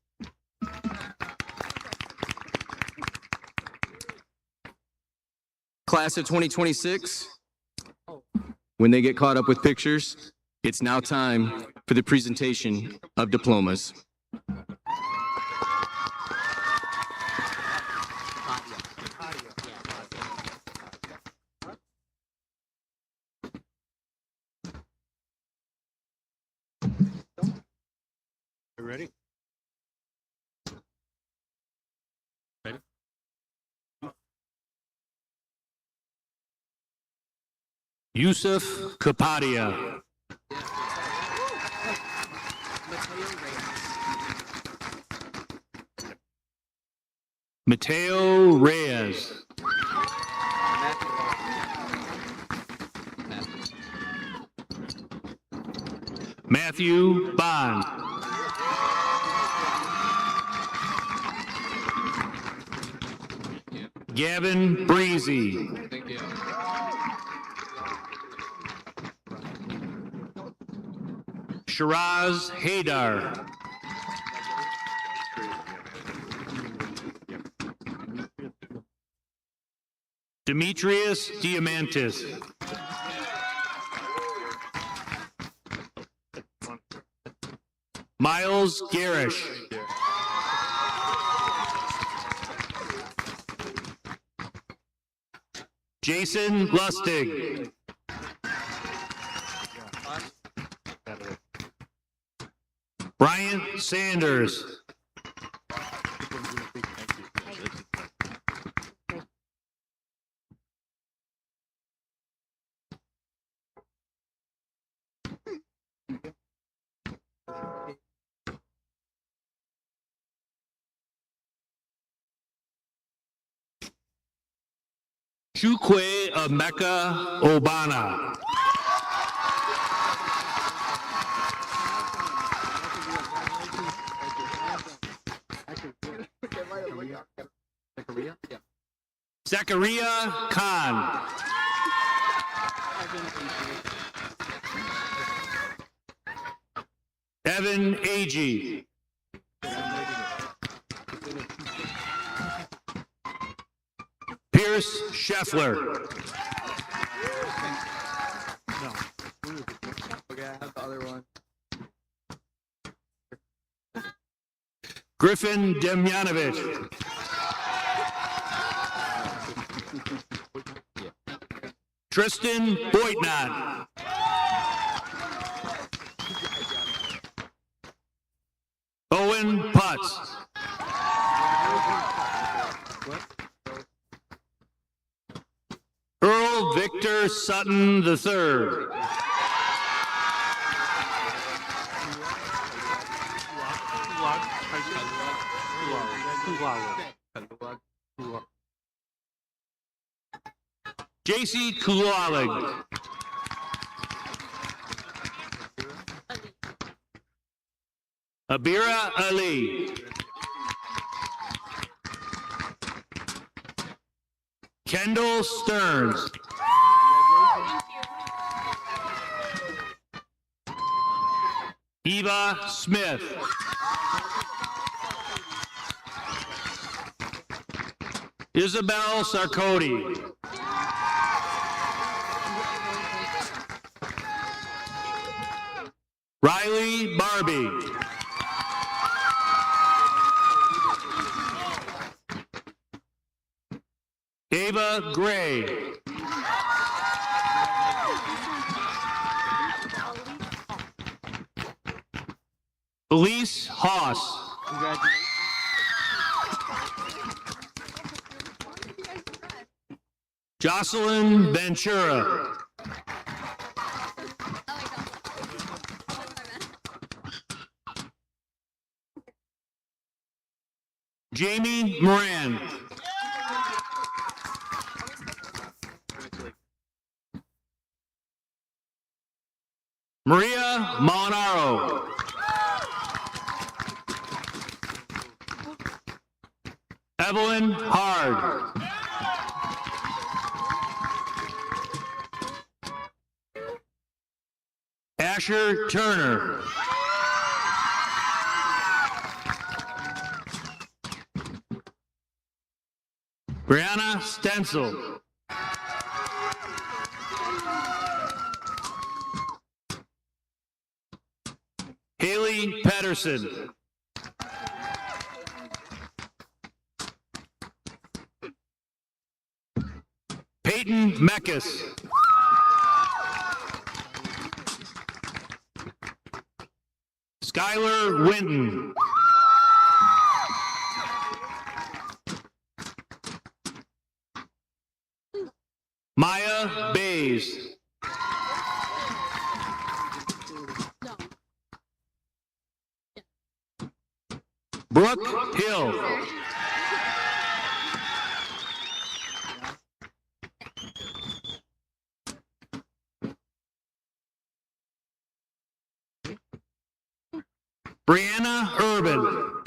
Class of 2026, when they get caught up with pictures, it's now time for the presentation of diplomas. Yusuf Kapadia. Mateo Reyes. Matthew Bond. Gavin Breezy. Shiraz Haydar. Demetrius Diamantis. Miles Garish. Jason Lustig. Brian Sanders. Chukwe Emeka Obana. Zachariah Khan. Evan Agee. Pierce Scheffler. Okay, I have the other one. Griffin Demjanovich. Tristan Boitnott. Owen Putz. Earl Victor Sutton III. JC Kulalig. Abira Ali. Kendall Stearns. Eva Smith. Isabel Sarkody. Riley Barbie. Ava Gray. Elise Haas. Jocelyn Ventura. Jamie Moran. Maria Molinaro. Evelyn Hard. Asher Turner. Brianna Stencil. Haley Patterson. Peyton Meckes. Skylar Winton. Maya Bays. Brianna Urban.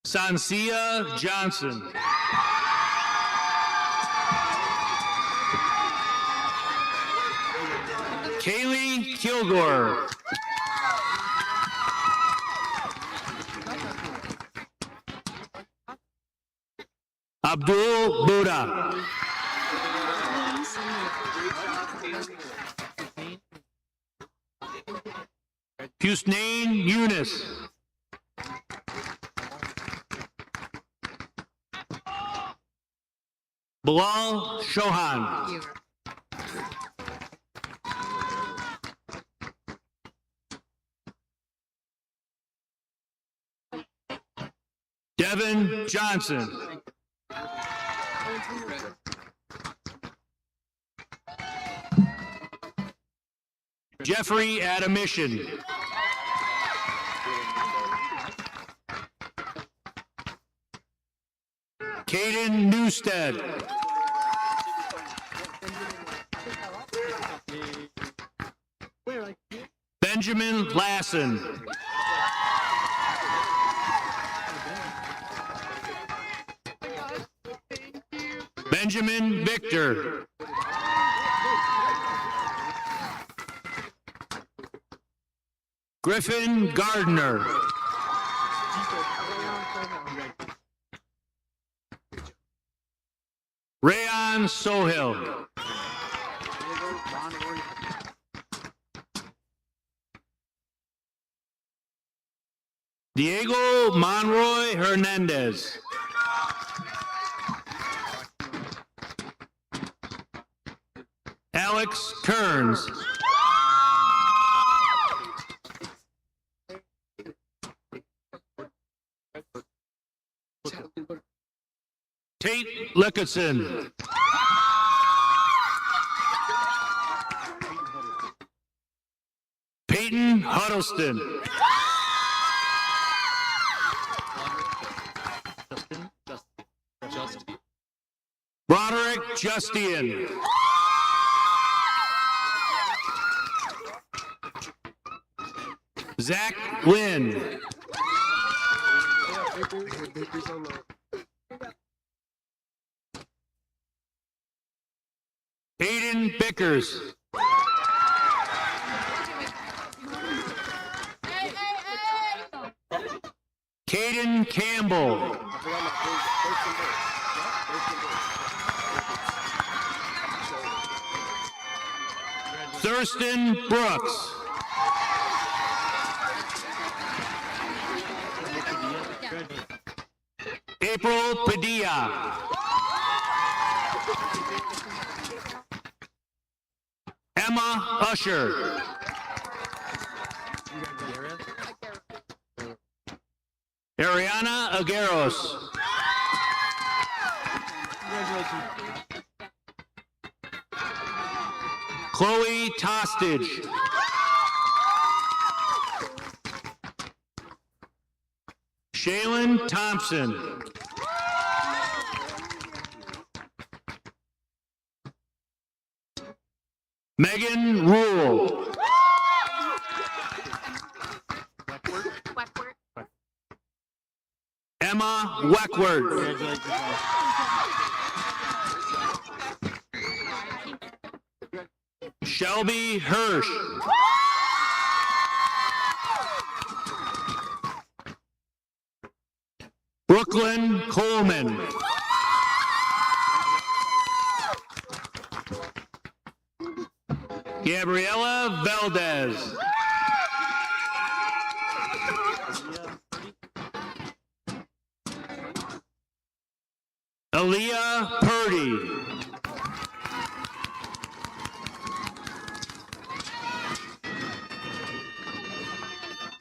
Sansia Johnson. Kaylee Kilgore. Abdul Buddha. Husnain Yunus. Bilal Shohan. Devin Johnson. Jeffrey Admission. Caden Newstead. Benjamin Lassen. Benjamin Victor. Griffin Gardner. Rayon Sohill. Diego Monroy Hernandez. Alex Kearns. Tate Licketson. Peyton Huddleston. Broderick Justian. Zach Lynn. Aiden Bickers. Caden Campbell. Thurston Brooks. April Padilla. Emma Usher. Ariana Agueros. Chloe Tostage. Shaylin Thompson. Megan Rule. Emma Weckworth. Shelby Hirsch. Brooklyn Coleman. Gabriela Valdez. Aaliyah Purdy.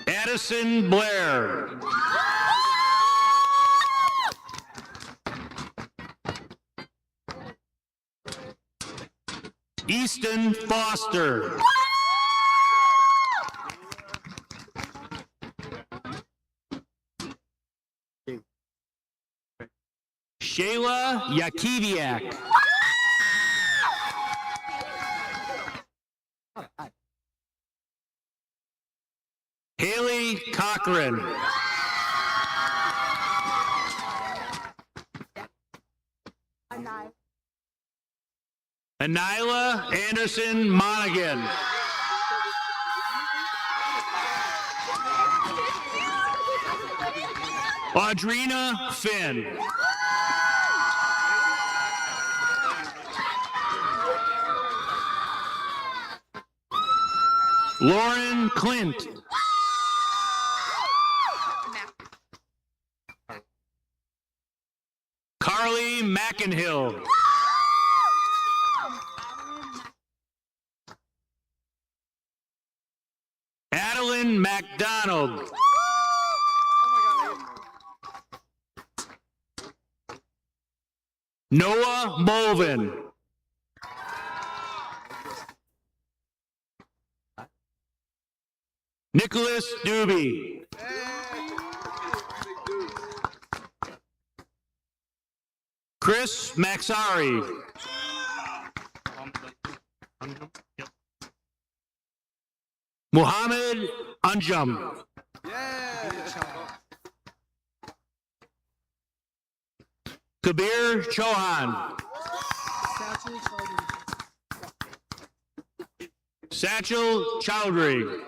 Addison Blair. Easton Foster. Shayla Yakiviak. Cochran. Anila Anderson Monaghan. Audrina Finn. Lauren Clint. Carly McInhill. Adeline MacDonald. Noah Mulvin. Nicholas Doobie. Chris Maxari. Muhammad Anjum. Kabir Chauhan. Satchel Chowdhury.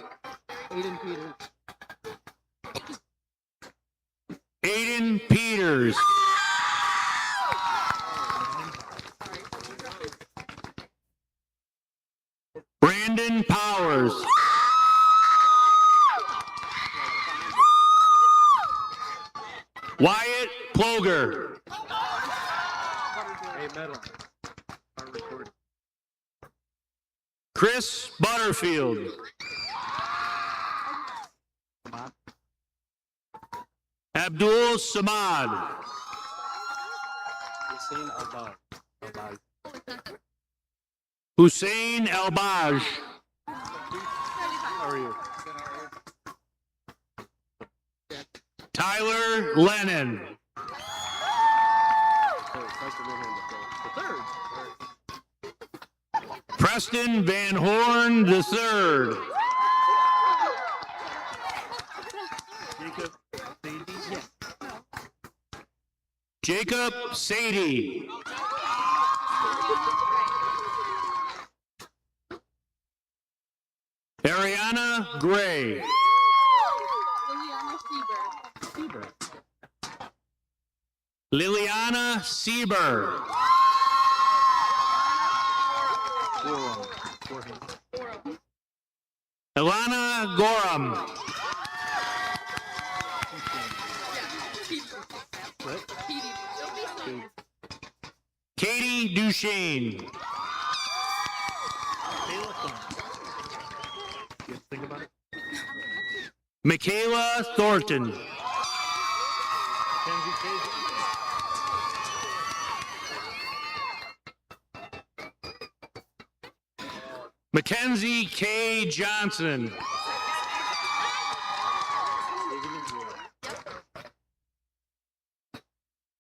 Aiden Peters. Brandon Powers. Wyatt Ploger. Chris Butterfield. Abdul Samad. Hussein Elbaj. Tyler Lennon. Preston Van Horn III. Jacob Sadie. Ariana Gray. Liliana Sieber. Ilana Gorham. Katie Duchesne. Michaela Thornton. Mackenzie K. Johnson.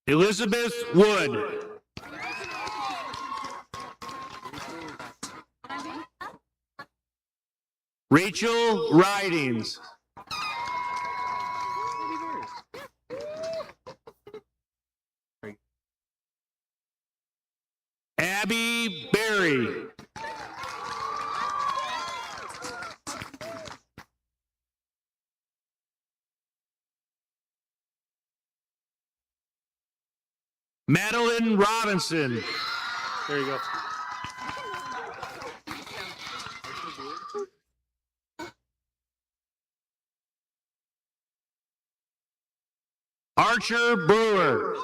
Elizabeth Wood. Rachel Ridings. Abby Berry. Madeline Robinson. There you go. Archer Brewer.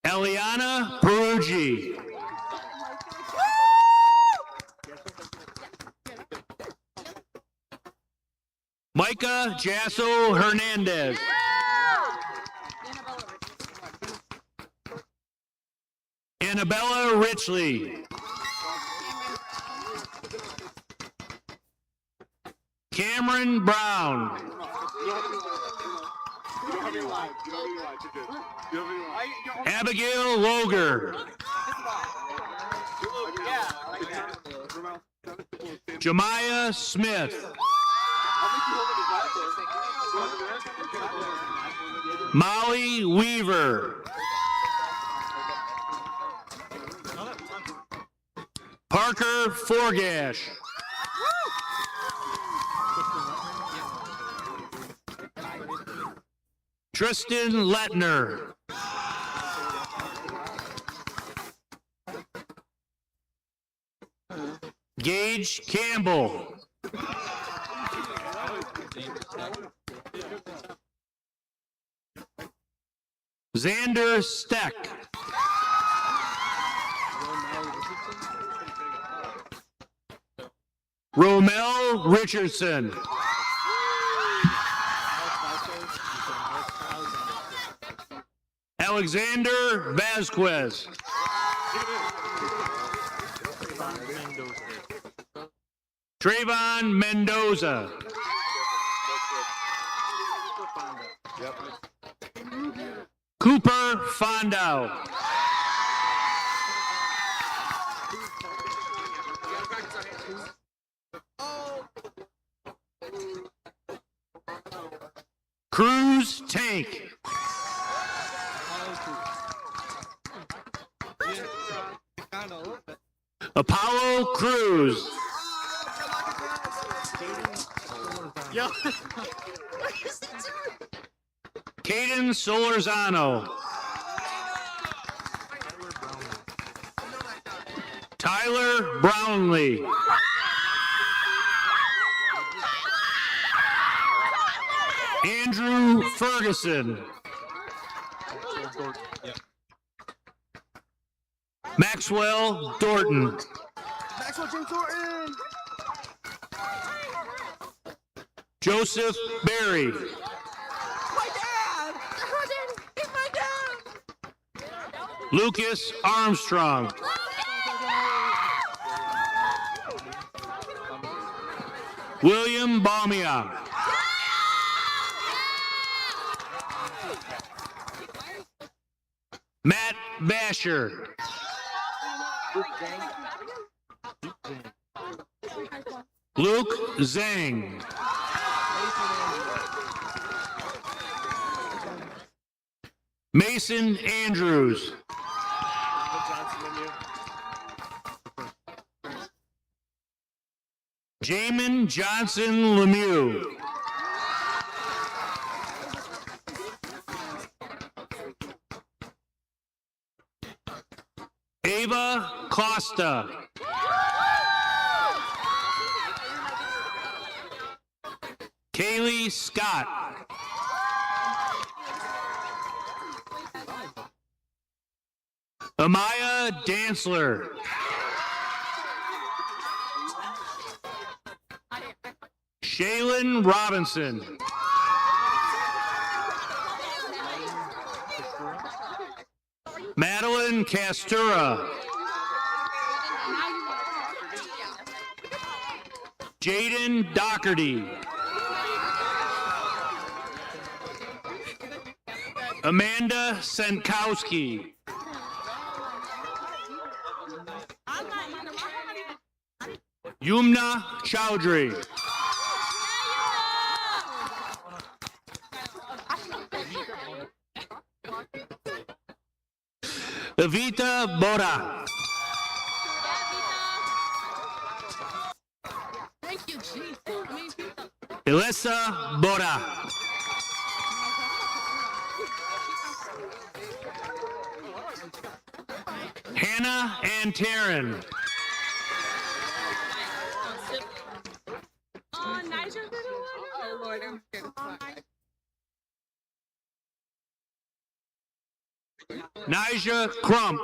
Eliana Perugi. Micah Jasso Hernandez. Annabella Richley. Cameron Brown. Abigail Loger. Jemiah Smith. Molly Weaver. Parker Forgash. Tristan Letner. Gage Campbell. Xander Steck. Romel Richardson. Alexander Vasquez. Trayvon Mendoza. Cooper Fondau. Cruz Tank. Apollo Cruz. Caden Solorzano. Tyler Brownlee. Andrew Ferguson. Maxwell Dorton. Maxwell James Thornton. Joseph Berry. My dad! Oh, Daddy, it's my dad! Lucas Armstrong. William Baumiak. Matt Basher. Luke Zhang. Mason Andrews. Jamin Johnson Lemieux. Ava Costa. Kaylee Scott. Amaya Dantzler. Shaylin Robinson. Madeline Castura. Jaden Doherty. Amanda Senkowski. Yumna Chowdhury. Evita Bora. Thank you, Jesus. Elisa Bora. Hannah and Taryn. Oh, Lord, I'm scared. Nija Crump.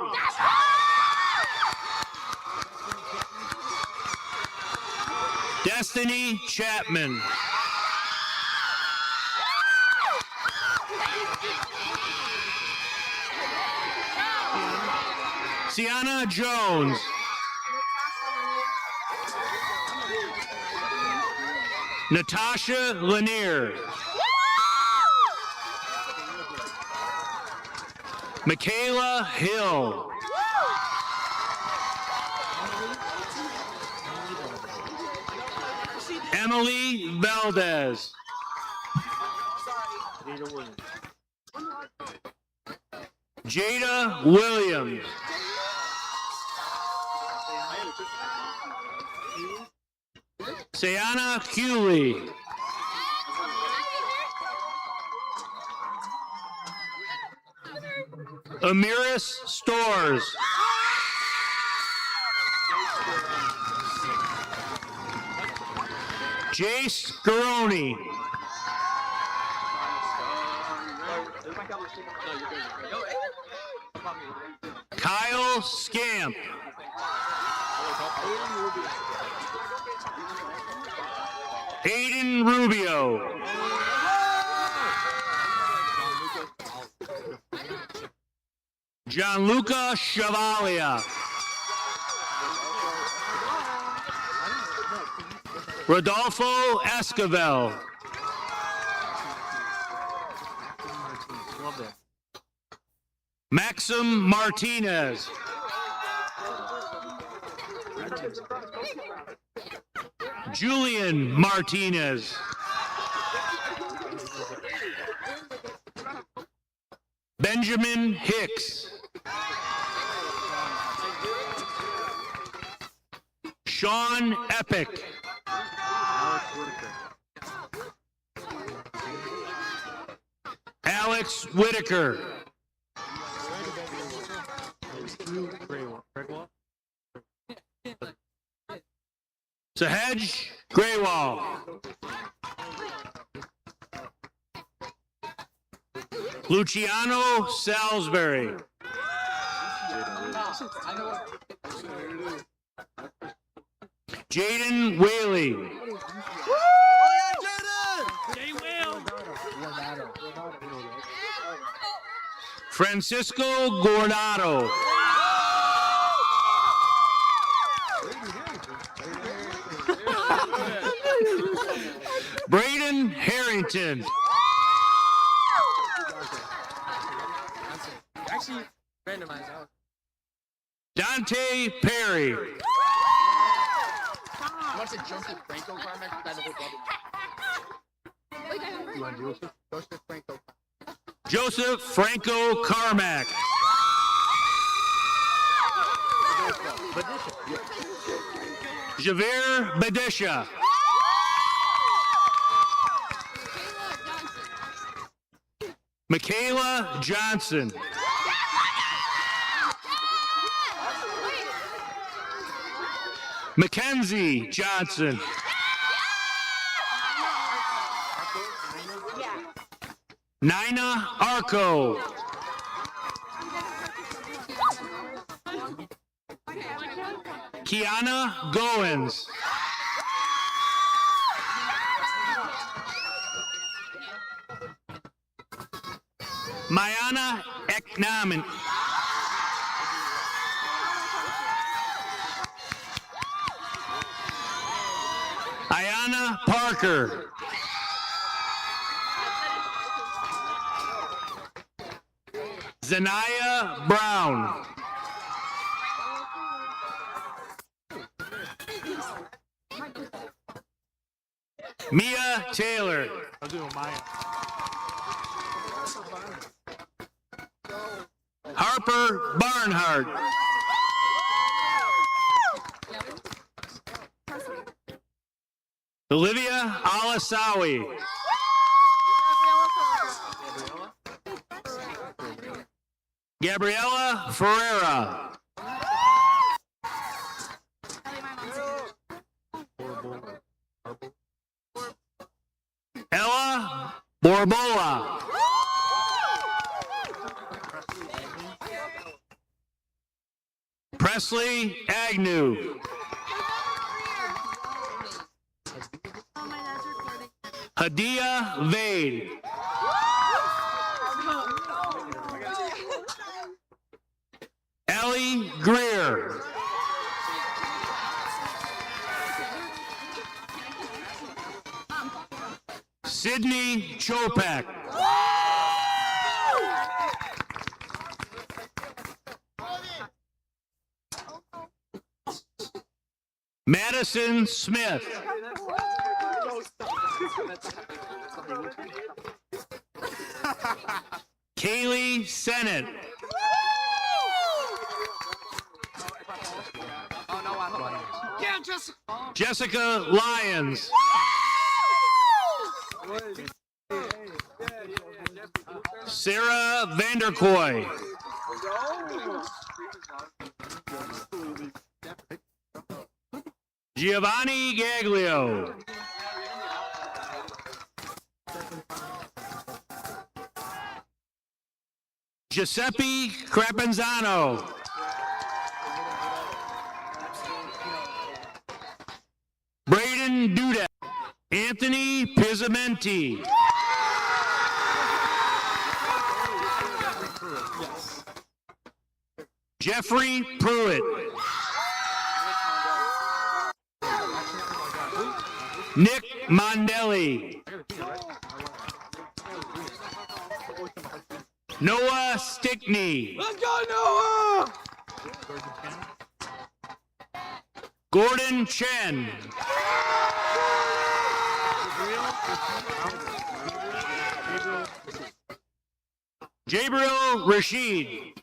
Destiny Chapman. Sienna Jones. Natasha Lanier. Michaela Hill. Emily Valdez. Jada Williams. Sayana Hewley. Amiris Stores. Jace Garoni. Kyle Scamp. Aiden Rubio. Gianluca Chavalia. Rodolfo Esquivel. Maxim Martinez. Julian Martinez. Benjamin Hicks. Sean Epic. Alex Whitaker. Sahej Graywall. Luciano Salisbury. Jaden Whaley. Francisco Gordado. Braden Harrington. Actually, randomized out. Dante Perry. What's it, Joseph Franco Carmack? Joseph Franco. Joseph Franco Carmack. Javier Badisha. Michaela Johnson. Mackenzie Johnson. Nina Arco. Kiana Goins. Mayana Eknaman. Ayana Parker. Zanaya Brown. Mia Taylor. I'm doing Maya. Harper Barnhart. Olivia Alasawi. Gabriela Ferreira. Ella Borbola. Presley Agnew. Hadia Vade. Ellie Greer. Sydney Chopak. Madison Smith. Kaylee Sennett. Jessica Lyons. Sarah Vanderkoy. Giovanni Gaglio. Giuseppe Crapenzano. Braden Duda. Anthony Pizzamenti. Jeffrey Pruitt. Nick Mondelli. Noah Stickney. Let's go, Noah! Gordon Chen. Jabril Rashid.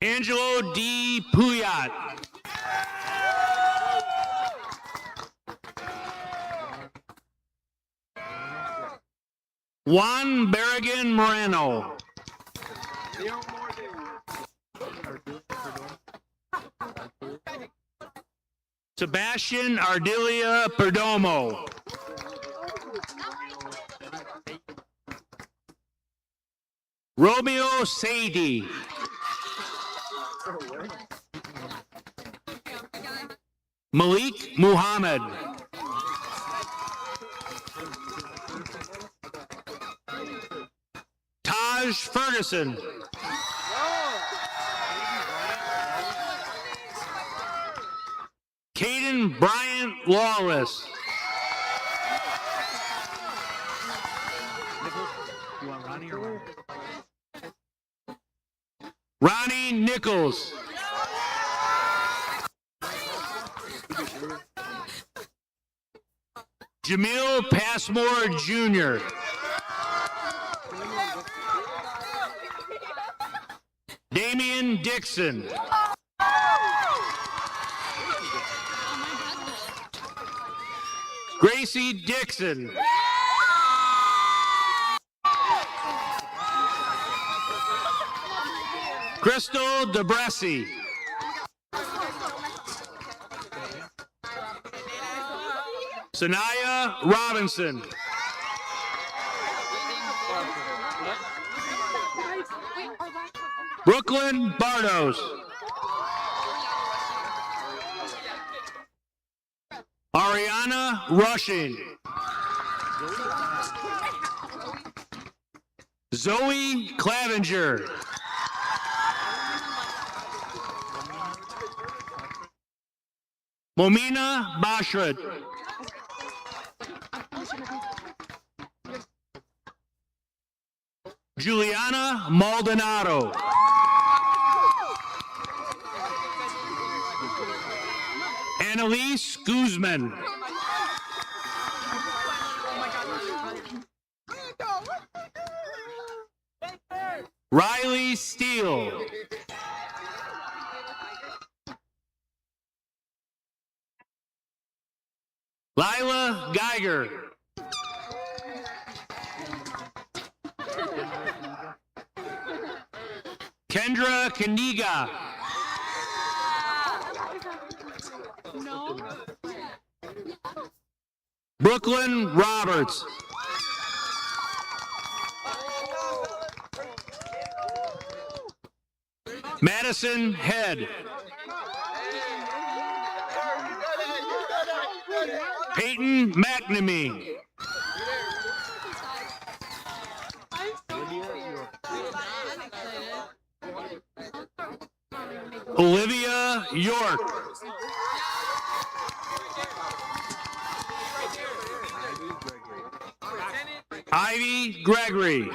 Angelo D. Puyat. Juan Barragan Moreno. Sebastian Ardilia Perdomo. Romeo Sadie. Malik Muhammad. Taj Ferguson. Caden Bryant Lawless. Ronnie Nichols. Jamil Passmore Jr. Damian Dixon. Gracie Dixon. Crystal DeBresi. Sanaya Robinson. Brooklyn Bardos. Ariana Rushing. Zoe Clavenger. Momina Bashrat. Juliana Maldonado. Annalise Guzman. Riley Steele. Lila Geiger. Kendra Kaniga. Brooklyn Roberts. Madison Head. Peyton McNamee. Olivia York. Ivy Gregory.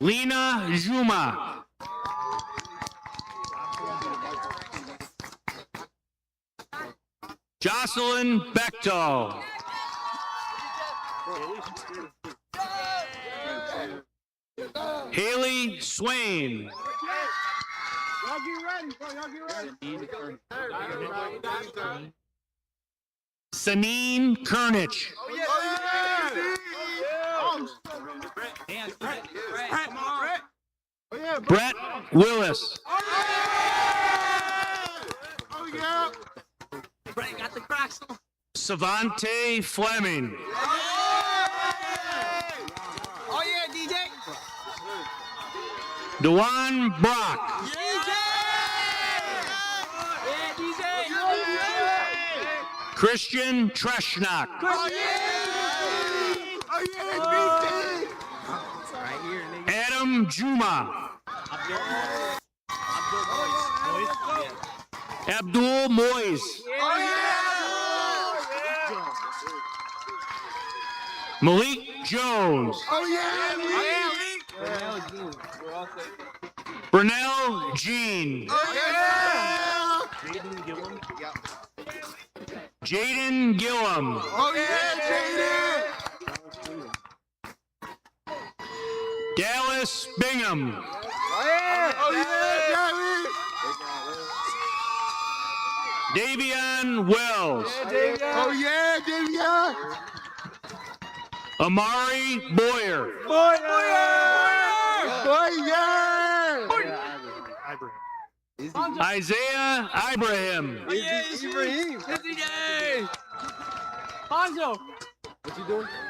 Lena Juma. Jocelyn Bechtel. Haley Swain. Sanine Kernich. Brett Willis. Savante Fleming. Oh yeah, DJ. Dewan Brock. Christian Treshnock. Adam Juma. Abdul Moise. Malik Jones. Brunel Jean. Jaden Gillum. Dallas Bingham. Davion Wells. Amari Boyer. Isaiah Ibrahim.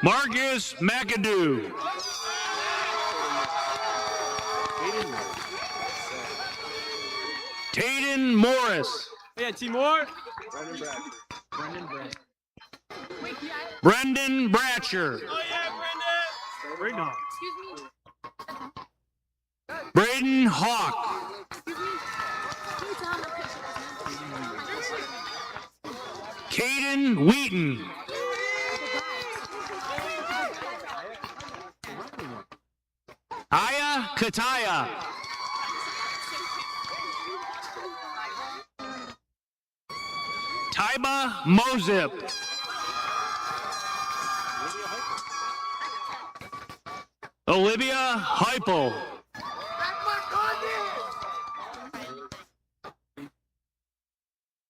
Marcus McAdoo. Tayden Morris. Brendan Bratcher. Braden Hawk. Caden Wheaton. Aya Kataya. Taiba Mozip. Olivia Heupel.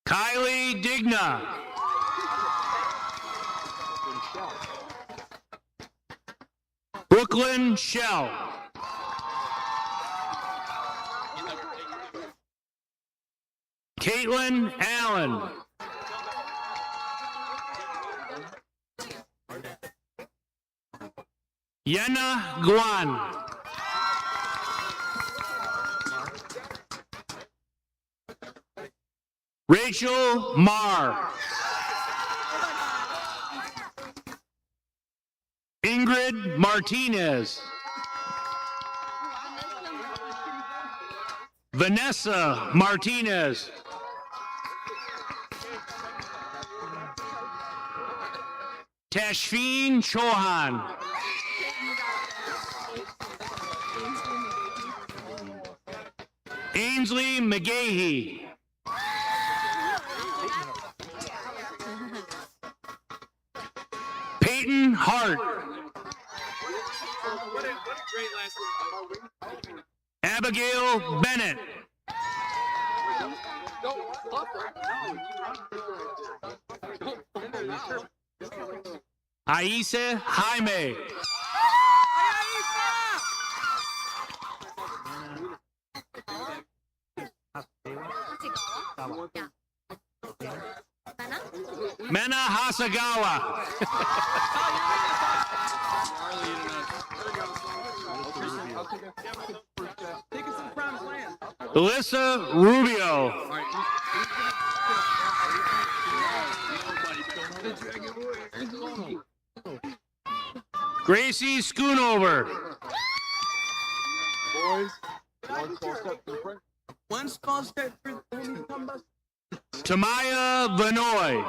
Kylie Digna. Brooklyn Shell. Caitlin Allen. Yenna Guan. Rachel Marr. Ingrid Martinez. Vanessa Martinez. Tashfeen Chauhan. Ainsley McGahee. Peyton Hart. Abigail Bennett. Aisa Jaime. Mena Hasagawa. Alyssa Rubio. Gracie Schoonover. One small step for Tamaya Vanoy.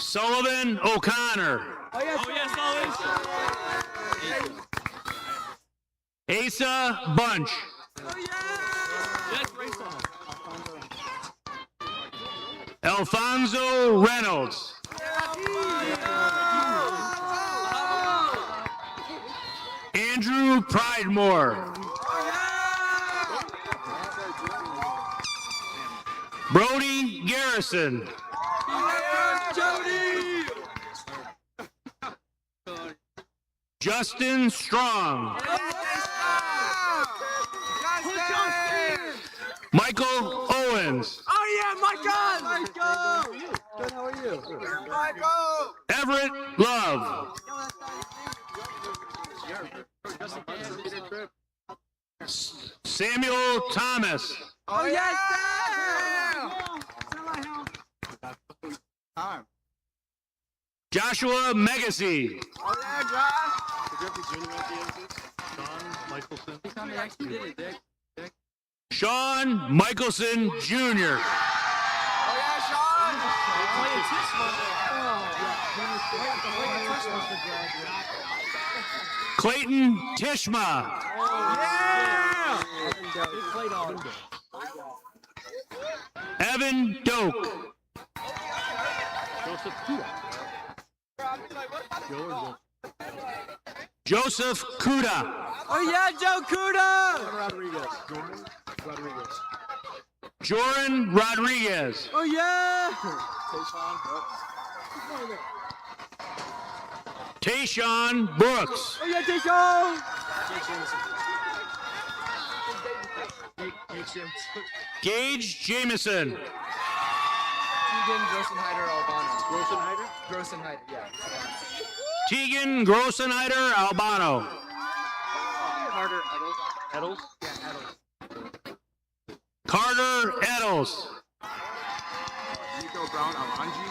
Sullivan O'Connor. Asa Bunch. Alfonso Reynolds. Andrew Pridemore. Brody Garrison. Justin Strong. Michael Owens. Oh yeah, Michael! Good, how are you? Michael! Everett Love. Samuel Thomas. Oh yes! Joshua Megacy. Oh yeah, Josh! Sean Michelson Jr. Oh yeah, Sean! Clayton Tishma. Yeah! Evan Doak. Joseph Kuda. Oh yeah, Joe Kuda! Joran Rodriguez. Oh yeah! Tayshawn Brooks. Oh yeah, Jason! Gage Jameson. Tegan Grossenheider Albano. Grossenheider, yeah. Tegan Grossenheider Albano. Carter Eddles. Carter Eddles. Nico Brown Alanji.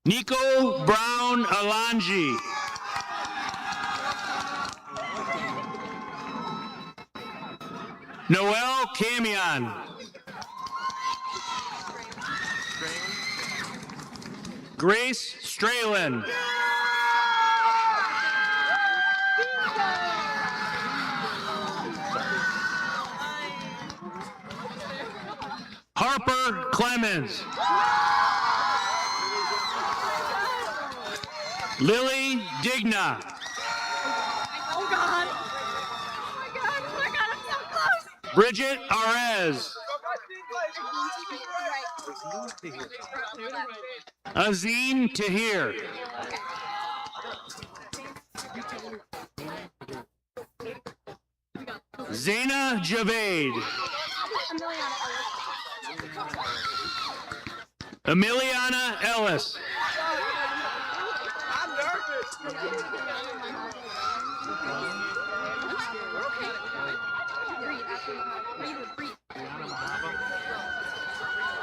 Nico Brown Alanji. Noel Camion. Grace Stralin. Harper Clemens. Lily Digna. Oh God! Oh my God! Oh my God! I'm so close! Bridget Arez. Azeen Tahir. Zaina Javed. Emiliana Ellis. I'm nervous!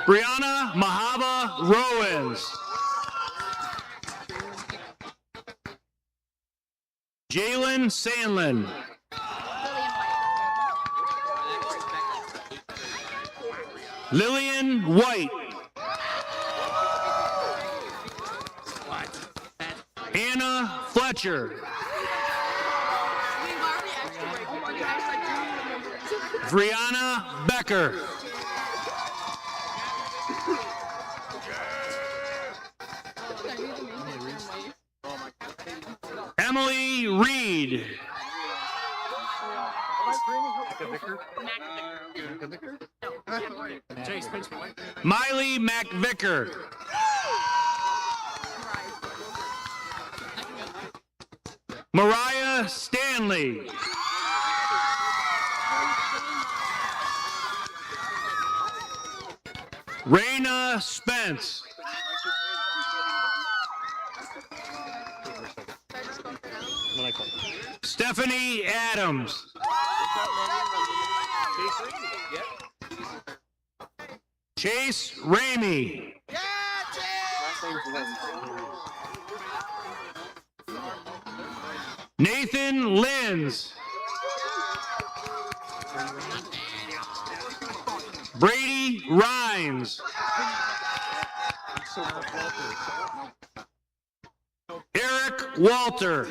Brianna Mahaba Rowens. Jalen Sandlin. Lillian White. Anna Fletcher. Brianna Becker. Emily Reed. Miley McVicker. Mariah Stanley. Raina Spence. Stephanie Adams. Chase Ramey. Nathan Linz. Brady Rhines. Eric Walter.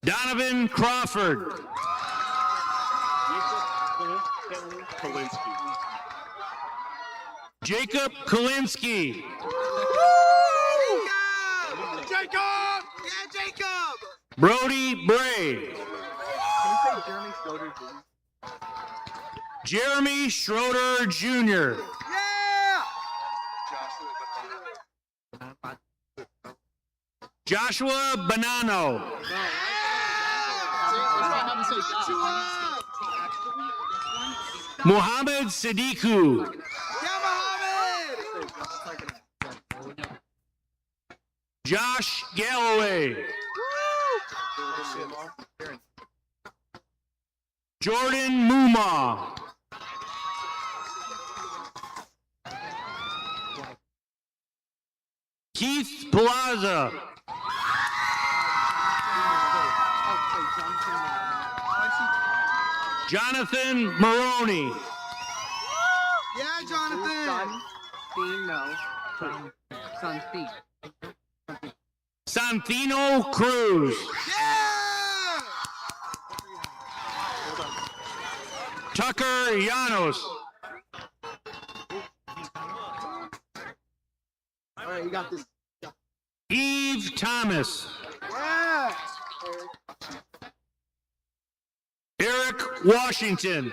Donovan Crawford. Jacob Kalinsky. Jacob! Yeah, Jacob! Brody Bray. Jeremy Schroeder Jr. Yeah! Joshua Bonanno. Muhammad Sadiku. Yeah, Mohammed! Josh Galloway. Jordan Muma. Keith Plaza. Jonathan Maroney. Yeah, Jonathan! Santino Cruz. Yeah! Tucker Llanos. All right, you got this. Eve Thomas. Yeah! Eric Washington.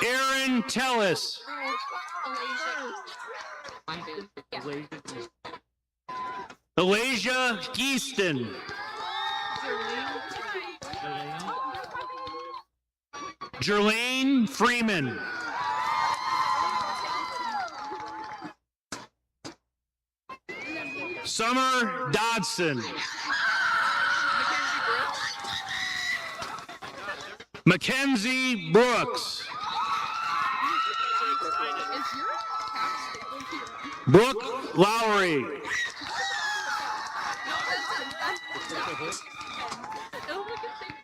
Aaron Tellis. Elijah Geeston. Jerlane Freeman. Summer Dodson. Mackenzie Brooks. Brooke Lowry.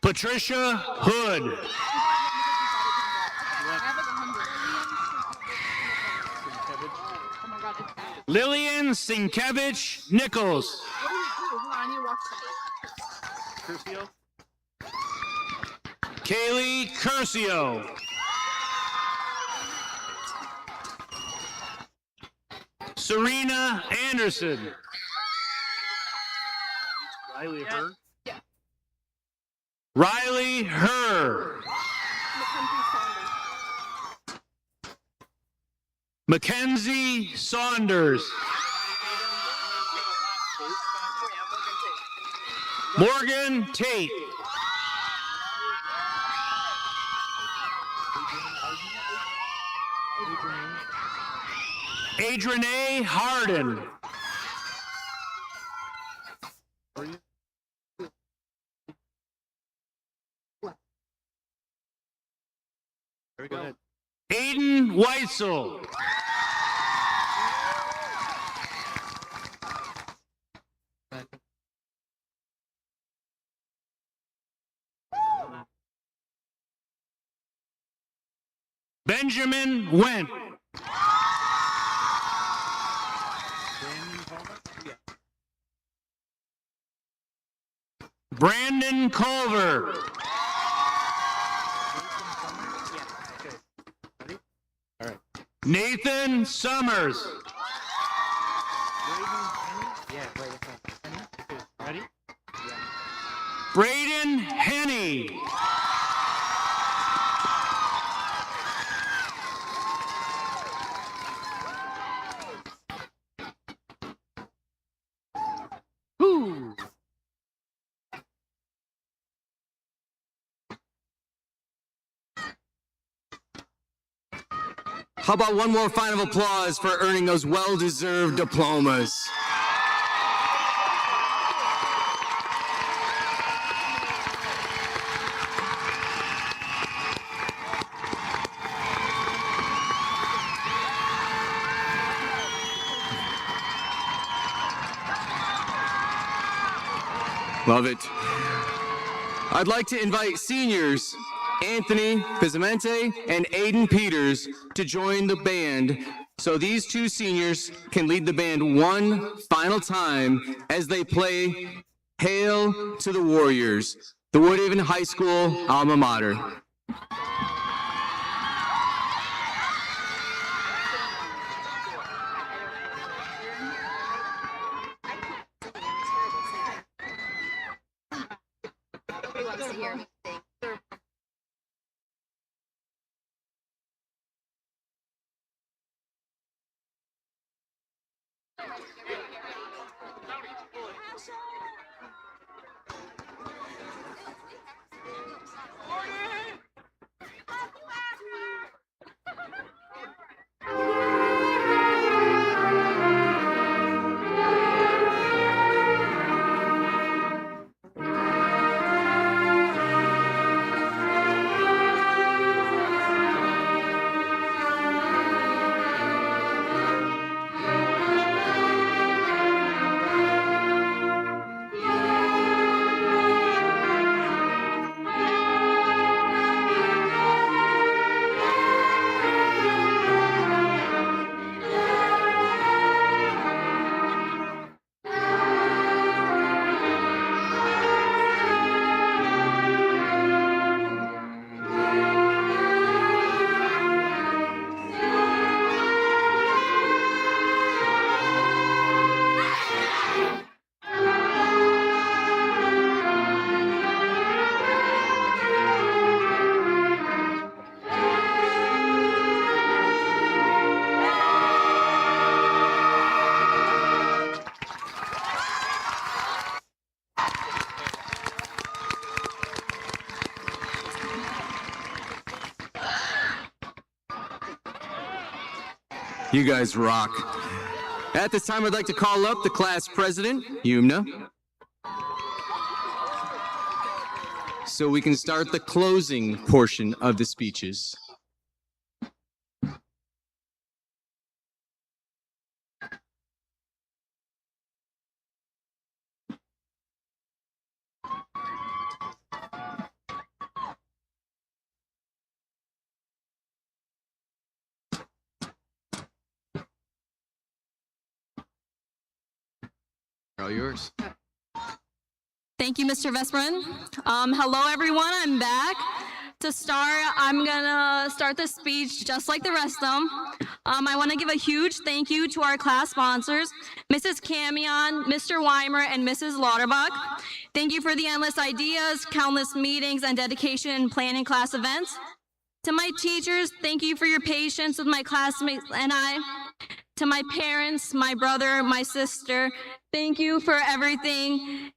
Patricia Hood. Lillian Sienkiewicz Nichols. Kaylee Curcio. Serena Anderson. Riley Herr. Riley Herr. Mackenzie Saunders. Morgan Tate. Adrienne Harden. Aiden Weitzel. Benjamin Went. Brandon Culver. Nathan Summers. Braden Henney. Woo. How about one more round of applause for earning those well-deserved diplomas? Love it. I'd like to invite seniors Anthony Pizamente and Aiden Peters to join the band so these two seniors can lead the band one final time as they play Hail to the Warriors, the Woodhaven High School alma mater. You guys rock. At this time, I'd like to call up the class president, Yumna, so we can start the closing portion of the speeches. All yours. Thank you, Mr. Vesperin. Hello, everyone. I'm back. To start, I'm gonna start the speech just like the rest of them. I want to give a huge thank you to our class sponsors, Mrs. Camion, Mr. Weimer, and Mrs. Lauterbach. Thank you for the endless ideas, countless meetings, and dedication in planning class events. To my teachers, thank you for your patience with my classmates and I. To my parents, my brother, my sister, thank you for everything.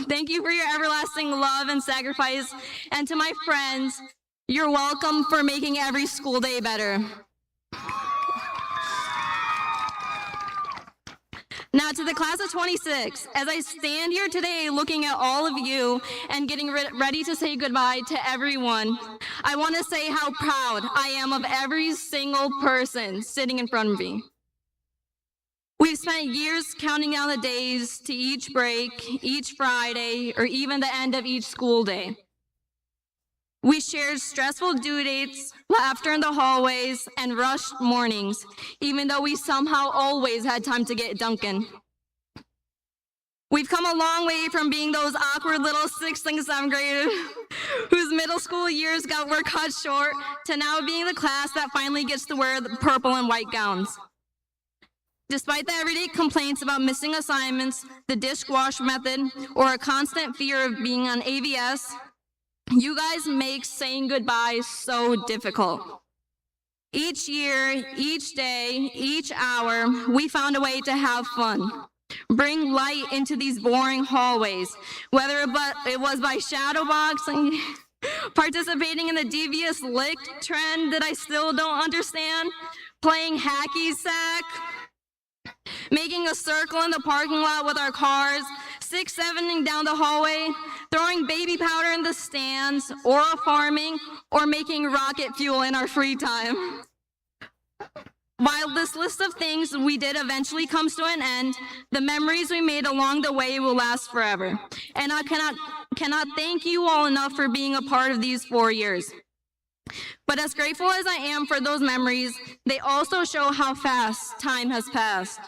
Thank you for your everlasting love and sacrifice. And to my friends, you're welcome for making every school day better. Now to the class of 26, as I stand here today looking at all of you and getting ready to say goodbye to everyone, I want to say how proud I am of every single person sitting in front of me. We've spent years counting down the days to each break, each Friday, or even the end of each school day. We shared stressful due dates, laughter in the hallways, and rushed mornings, even though we somehow always had time to get Dunkin'. We've come a long way from being those awkward little 6th and 7th graders whose middle school years were cut short to now being the class that finally gets to wear the purple and white gowns. Despite the everyday complaints about missing assignments, the dishwash method, or a constant fear of being on AVS, you guys make saying goodbye so difficult. Each year, each day, each hour, we found a way to have fun. Bring light into these boring hallways, whether it was by shadow boxing, participating in the devious lick trend that I still don't understand, playing hacky sack, making a circle in the parking lot with our cars, 6-7ing down the hallway, throwing baby powder in the stands, or farming, or making rocket fuel in our free time. While this list of things we did eventually comes to an end, the memories we made along the way will last forever. And I cannot cannot thank you all enough for being a part of these 4 years. But as grateful as I am for those memories, they also show how fast time has passed.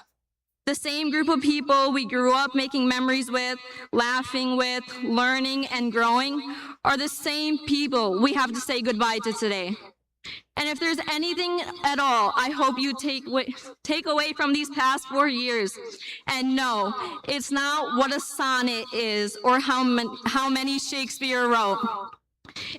The same group of people we grew up making memories with, laughing with, learning, and growing are the same people we have to say goodbye to today. And if there's anything at all, I hope you take away from these past 4 years. And no, it's not what a sonnet is or how many Shakespeare wrote.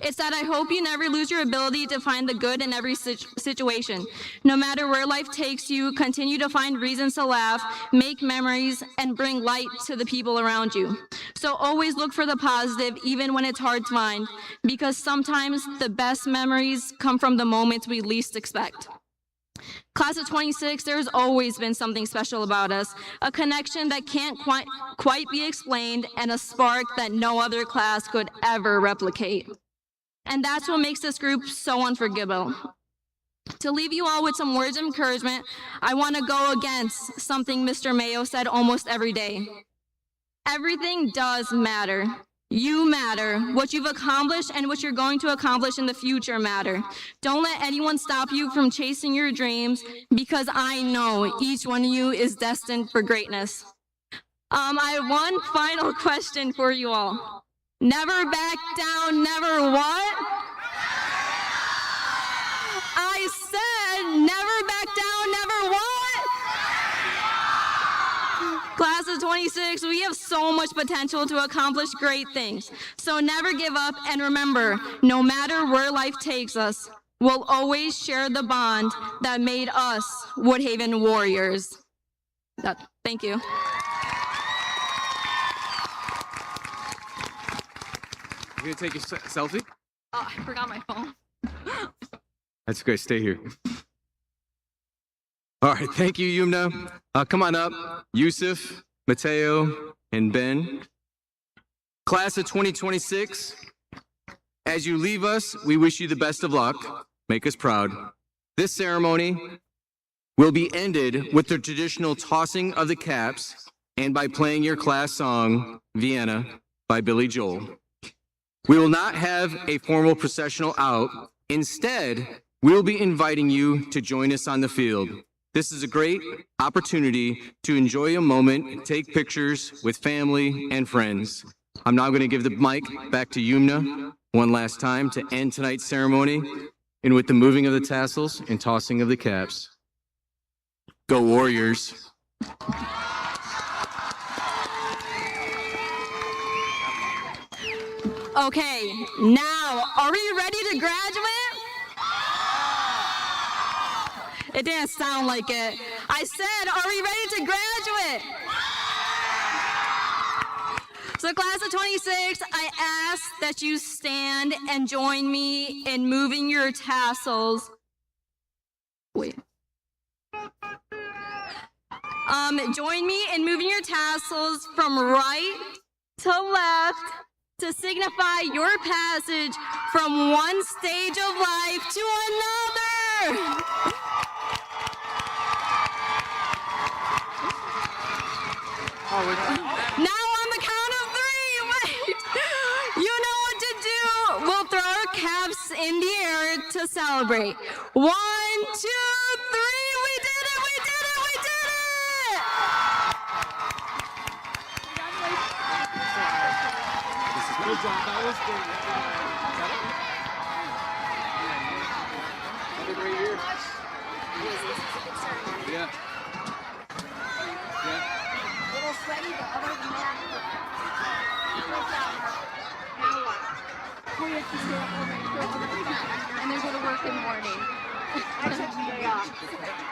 It's that I hope you never lose your ability to find the good in every situation. No matter where life takes you, continue to find reasons to laugh, make memories, and bring light to the people around you. So always look for the positive, even when it's hard to find, because sometimes the best memories come from the moments we least expect. Class of 26, there's always been something special about us, a connection that can't quite be explained, and a spark that no other class could ever replicate. And that's what makes this group so unforgettable. To leave you all with some words of encouragement, I want to go against something Mr. Mayo said almost every day. Everything does matter. You matter. What you've accomplished and what you're going to accomplish in the future matter. Don't let anyone stop you from chasing your dreams, because I know each one of you is destined for greatness. I have one final question for you all. Never back down, never what? I said never back down, never what? Class of 26, we have so much potential to accomplish great things. So never give up, and remember, no matter where life takes us, we'll always share the bond that made us Woodhaven Warriors. Thank you. You gonna take a selfie? Oh, I forgot my phone. That's great. Stay here. All right. Thank you, Yumna. Come on up. Yusuf, Mateo, and Ben. Class of 2026, as you leave us, we wish you the best of luck. Make us proud. This ceremony will be ended with the traditional tossing of the caps and by playing your class song, Vienna, by Billy Joel. We will not have a formal processional out. Instead, we'll be inviting you to join us on the field. This is a great opportunity to enjoy a moment, take pictures with family and friends. I'm now going to give the mic back to Yumna one last time to end tonight's ceremony, and with the moving of the tassels and tossing of the caps. Go Warriors. Okay, now, are we ready to graduate? It didn't sound like it. I said, are we ready to graduate? So class of 26, I ask that you stand and join me in moving your tassels. Wait. Join me in moving your tassels from right to left to signify your passage from one stage of life to another. Now on the count of 3, wait. You know what to do. We'll throw our caps in the air to celebrate. 1, 2, 3. We did it, we did it, we did it. Good job. That was good. Have a great year. Yeah. A little sweaty, but other than that, now what? We have to stay up all night and then go to work in the morning. I took today off.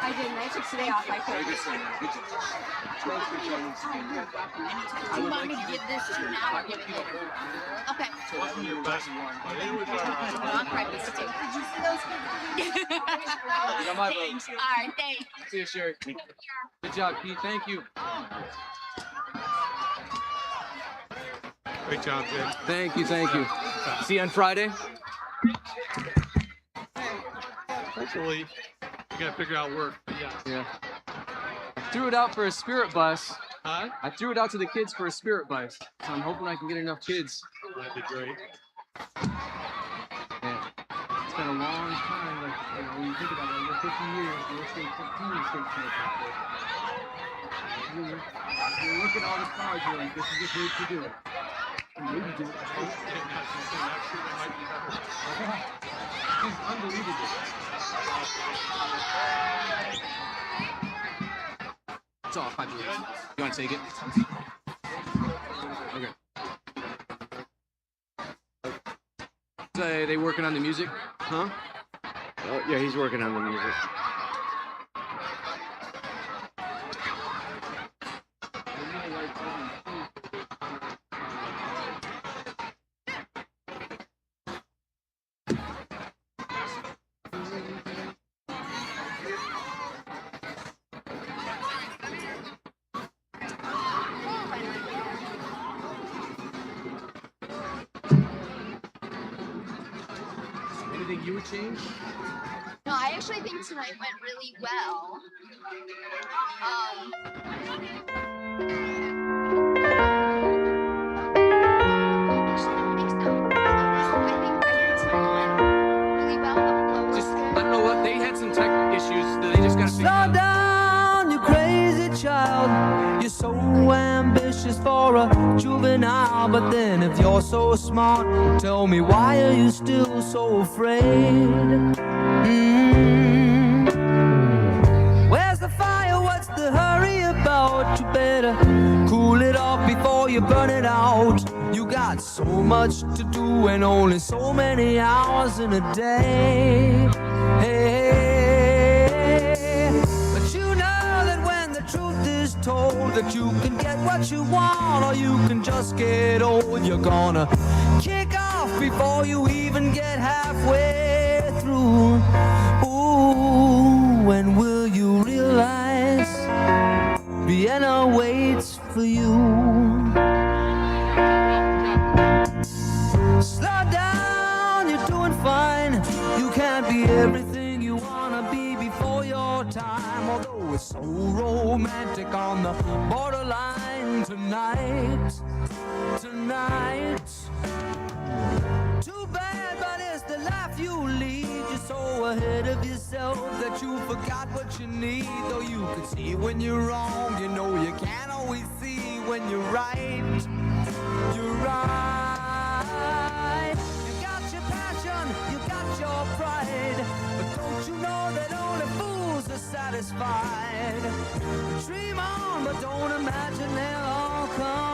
I didn't. I took today off. I could. Do you want me to give this to you now or give it later? Okay. I'll cry this too. Did you see those kids? All Alright, thanks. See you, Sherry. Good job, Pete. Thank you. Great job, Jim. Thank you, thank you. See you on Friday. Hopefully, we gotta figure out work. But yeah. Yeah. Threw it out for a spirit bus. Huh? I threw it out to the kids for a spirit bike, so I'm hoping I can get enough kids. That'd be great. Yeah. It's been a long time, like, you know, when you think about it, over 50 years, we're state champions. You look at all the stars, you're like, this is just way to do it. And maybe do it. It's unbelievable. It's off, I believe. You want to take it? Okay. So they working on the music? Huh? Oh, yeah, he's working on the music. Anything you would change? No, I actually think tonight went really well. Just, I don't know what, they had some tech issues that they just got to figure out. Slow down, you crazy child. You're so ambitious for a juvenile. But then if you're so smart, tell me, why are you still so afraid? Where's the fire? What's the hurry about? You better cool it off before you burn it out. You got so much to do and only so many hours in a day. Hey, but you know that when the truth is told, that you can get what you want or you can just get old. You're gonna kick off before you even get halfway through. Ooh, when will you realize Vienna waits for you? Slow down, you're doing fine. You can't be everything you wanna be before your time. Although it's so romantic on the borderline tonight. Too bad, but it's the life you lead. You're so ahead of yourself that you forgot what you need. Though you can see when you're wrong, you know you can't always see when you're right. You're right. You got your passion, you got your pride, but don't you know that only fools are satisfied? Dream on, but don't imagine they'll all come